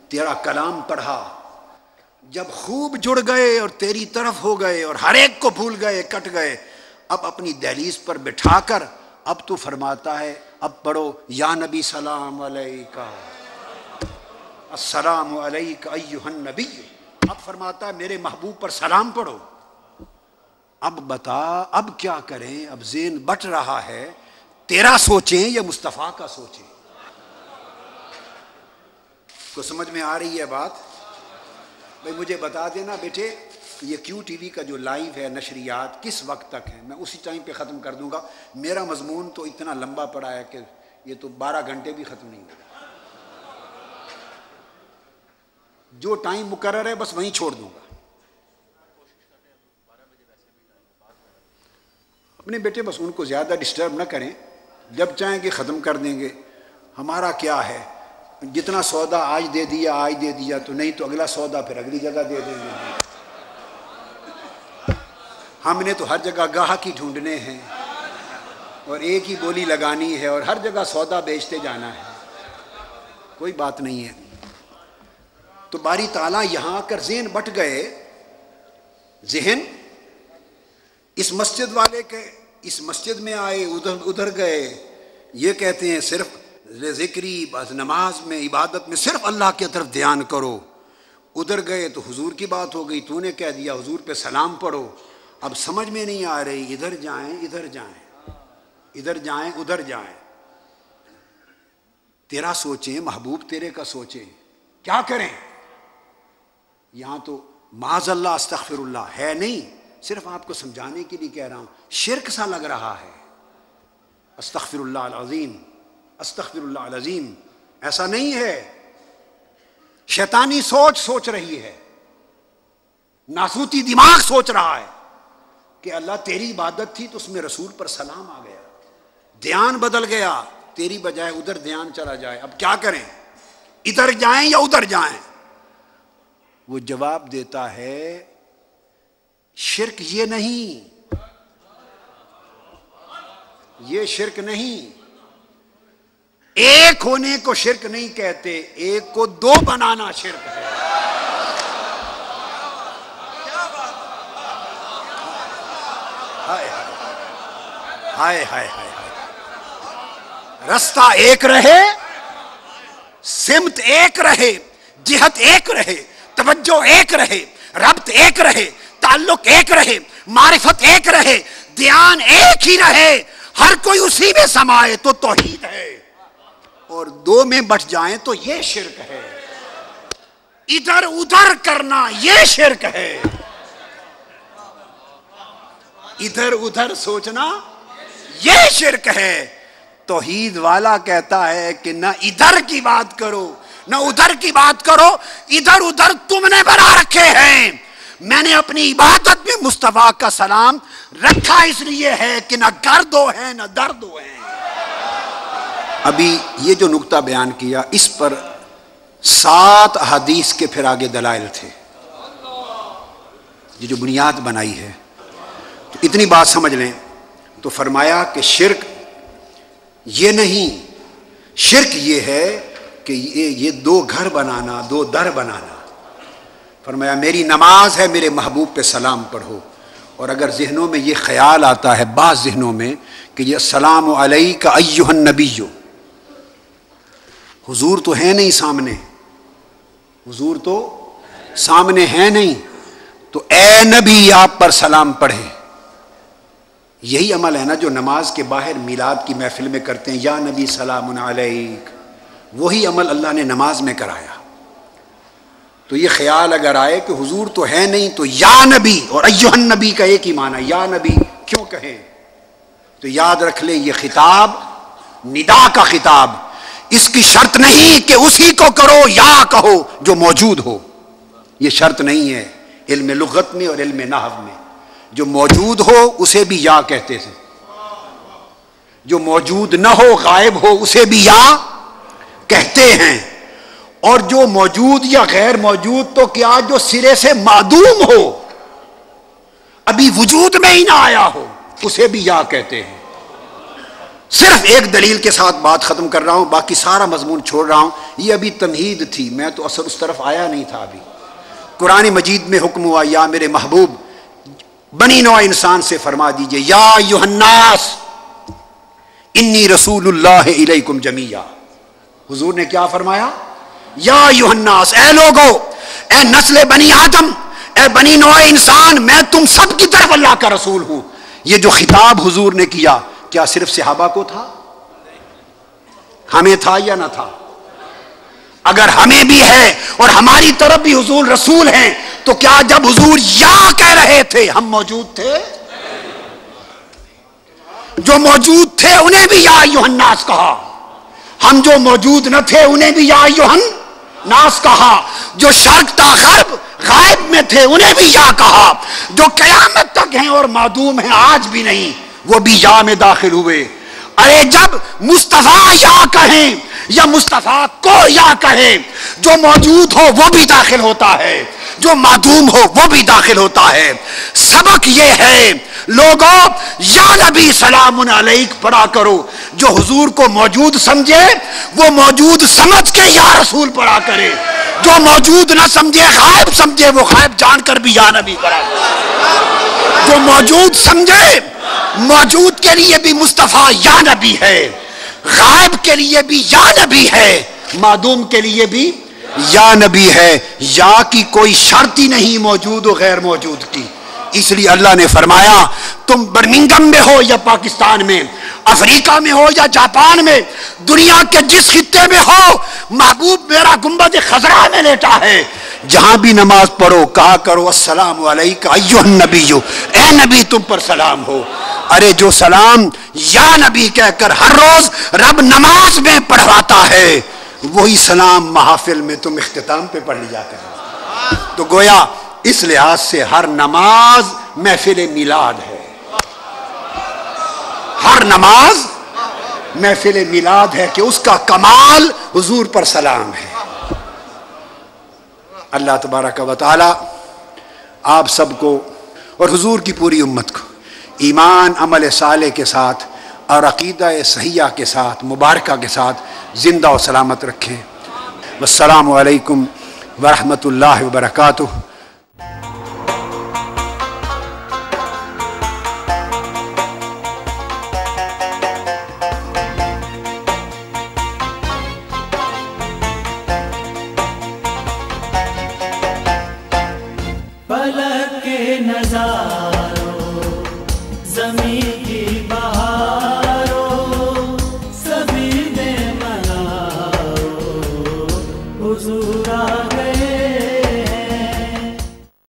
تیرا کلام پڑھا. جب خوب جڑ گئے اور تیری طرف ہو گئے اور ہر ایک کو بھول گئے، کٹ گئے، اب اپنی دہلیز پر بٹھا کر اب تو فرماتا ہے اب پڑھو یا نبی سلام علیکہ، السلام علیکہ ایھا النبی. اب فرماتا ہے میرے محبوب پر سلام پڑھو. اب بتا اب کیا کریں؟ اب ذہن بٹ رہا ہے، تیرا سوچیں یا مصطفیٰ کا سوچیں؟ کو سمجھ میں آ رہی ہے بات؟ بھائی مجھے بتا دینا بیٹے، یہ کیو ٹی وی کا جو لائیو ہے نشریات کس وقت تک ہے؟ میں اسی ٹائم پہ ختم کر دوں گا. میرا مضمون تو اتنا لمبا پڑا ہے کہ یہ تو 12 گھنٹے بھی ختم نہیں ہوگا. جو ٹائم مقرر ہے بس وہیں چھوڑ دوں گا. اپنے بیٹے بس ان کو زیادہ ڈسٹرب نہ کریں، جب چاہیں گے ختم کر دیں گے. ہمارا کیا ہے، جتنا سودا آج دے دیا آج دے دیا، تو نہیں تو اگلا سودا پھر اگلی جگہ دے دیں گے. ہم نے تو ہر جگہ گاہک ہی ڈھونڈنے ہیں اور ایک ہی بولی لگانی ہے اور ہر جگہ سودا بیچتے جانا ہے. کوئی بات نہیں ہے. تو باری تعالیٰ یہاں آ کر ذہن بٹ گئے. ذہن اس مسجد والے کے، اس مسجد میں آئے، ادھر گئے. یہ کہتے ہیں صرف ذکری، بس نماز میں، عبادت میں صرف اللہ کی طرف دھیان کرو. ادھر گئے تو حضور کی بات ہو گئی، تو نے کہہ دیا حضور پہ سلام پڑھو. اب سمجھ میں نہیں آ رہی، ادھر جائیں ادھر جائیں، ادھر جائیں ادھر جائیں. تیرا سوچیں، محبوب تیرے کا سوچیں، کیا کریں؟ یہاں تو معاذ اللہ استغفر اللہ ہے نہیں، صرف آپ کو سمجھانے کے لیے کہہ رہا ہوں. شرک سا لگ رہا ہے. استغفر اللہ العظیم، استغفر اللہ العظیم. ایسا نہیں ہے. شیطانی سوچ رہی ہے، ناسوتی دماغ سوچ رہا ہے کہ اللہ تیری عبادت تھی تو اس میں رسول پر سلام آ گیا، دھیان بدل گیا، تیری بجائے ادھر دھیان چلا جائے. اب کیا کریں؟ ادھر جائیں یا ادھر جائیں؟ وہ جواب دیتا ہے شرک یہ نہیں، یہ شرک نہیں. ایک ہونے کو شرک نہیں کہتے، ایک کو دو بنانا شرک ہے. ہائے ہائے ہائے، رستہ ایک رہے، سمت ایک رہے، جہت ایک رہے، توجہ ایک رہے، ربط ایک رہے، تعلق ایک رہے، معرفت ایک رہے، دھیان ایک ہی رہے، ہر کوئی اسی میں سمائے تو توحید ہے. اور دو میں بٹ جائیں تو یہ شرک ہے. ادھر ادھر کرنا یہ شرک ہے. ادھر ادھر سوچنا یہ شرک ہے. توحید والا کہتا ہے کہ نہ ادھر کی بات کرو نہ ادھر کی بات کرو، ادھر ادھر تم نے بنا رکھے ہیں. میں نے اپنی عبادت میں مصطفیٰ کا سلام رکھا اس لیے ہے کہ نہ گرد ہو ہے نہ درد ہو ہے۔ ابھی یہ جو نقطہ بیان کیا اس پر 7 احادیث کے پھر آگے دلائل تھے، یہ جو بنیاد بنائی ہے۔ تو اتنی بات سمجھ لیں تو فرمایا کہ شرک یہ نہیں، شرک یہ ہے کہ یہ 2 گھر بنانا، 2 در بنانا۔ فرمایا میری نماز ہے، میرے محبوب پہ سلام پڑھو، اور اگر ذہنوں میں یہ خیال آتا ہے بعض ذہنوں میں کہ یہ السلام علیک ایھا النبی، حضور تو ہے نہیں سامنے، حضور تو سامنے ہے نہیں، تو اے نبی آپ پر سلام پڑھیں۔ یہی عمل ہے نا جو نماز کے باہر میلاد کی محفل میں کرتے ہیں، یا نبی سلام علیک، وہی عمل اللہ نے نماز میں کرایا۔ تو یہ خیال اگر آئے کہ حضور تو ہے نہیں تو یا نبی، اور ایھا النبی کا ایک ہی معنی، یا نبی کیوں کہیں، تو یاد رکھ لیں یہ خطاب ندا کا خطاب، اس کی شرط نہیں کہ اسی کو کرو یا کہو جو موجود ہو، یہ شرط نہیں ہے علم لغت میں اور علم نحو میں۔ جو موجود ہو اسے بھی یا کہتے تھے، جو موجود نہ ہو غائب ہو اسے بھی یا کہتے ہیں، اور جو موجود یا غیر موجود تو کیا جو سرے سے معدوم ہو، ابھی وجود میں ہی نہ آیا ہو، اسے بھی یا کہتے ہیں۔ صرف ایک دلیل کے ساتھ بات ختم کر رہا ہوں، باقی سارا مضمون چھوڑ رہا ہوں، یہ ابھی تمہید تھی، میں تو اصل اس طرف آیا نہیں تھا۔ ابھی قرآن مجید میں حکم ہوا یا میرے محبوب بنی نوع انسان سے فرما دیجئے یا ایھا الناس انی رسول اللہ الیکم جمیعا۔ حضور نے کیا فرمایا؟ یا ایھا الناس، اے لوگو، اے نسل بنی آدم، اے بنی نوع انسان، میں تم سب کی طرف اللہ کا رسول ہوں۔ یہ جو خطاب حضور نے کیا کیا صرف صحابہ کو تھا؟ ہمیں تھا یا نہ تھا؟ اگر ہمیں بھی ہے اور ہماری طرف بھی حضور رسول ہیں تو کیا جب حضور یا کہہ رہے تھے ہم موجود تھے؟ جو موجود تھے انہیں بھی یا ایھا الناس کہا، ہم جو موجود نہ تھے انہیں بھی یا ایھا الناس کہا، جو شرق تا غرب غائب میں تھے انہیں بھی یا کہا، جو قیامت تک ہیں اور معدوم ہیں آج بھی نہیں وہ بھی یا میں داخل ہوئے۔ ارے جب مصطفیٰ یا کہیں یا مصطفیٰ کو یا کہے، جو موجود ہو وہ بھی داخل ہوتا ہے، جو معدوم ہو وہ بھی داخل ہوتا ہے۔ سبق یہ ہے لوگوں، یا نبی سلام علیک پڑھا کرو، جو حضور کو موجود سمجھے وہ موجود سمجھ کے یا رسول پڑھا کرے، جو موجود نہ سمجھے غائب سمجھے وہ غائب جان کر بھی یا نبی پڑھا کرے، جو موجود سمجھے موجود کے لیے بھی مصطفیٰ یا نبی ہے، غائب کے لیے بھی یا نبی ہے، معدوم کے لیے بھی یا نبی ہے۔ یا کی کوئی شرط ہی نہیں موجود و غیر موجود کی، اس لیے اللہ نے فرمایا تم برمنگم میں ہو یا پاکستان میں، افریقہ میں ہو یا جاپان میں، دنیا کے جس خطے میں ہو، محبوب میرا گنبد خضرا میں لیٹا ہے، جہاں بھی نماز پڑھو کہا کرو السلام علیک ایھا النبی، اے نبی تم پر سلام ہو۔ ارے جو سلام یا نبی کہہ کر ہر روز رب نماز میں پڑھواتا ہے، وہی سلام محافل میں تم اختتام پہ پڑھ لیا کرو۔ تو گویا اس لحاظ سے ہر نماز محفل میلاد ہے، ہر نماز محفل میلاد ہے کہ اس کا کمال حضور پر سلام ہے۔ اللہ تبارک و تعالی آپ سب کو اور حضور کی پوری امت کو ایمان عمل صالح کے ساتھ اور عقیدہ صحیحہ کے ساتھ مبارکہ کے ساتھ زندہ و سلامت رکھیں۔ والسلام علیکم ورحمۃ اللہ وبرکاتہ۔ فلک کے نظاروں زمین کی بہار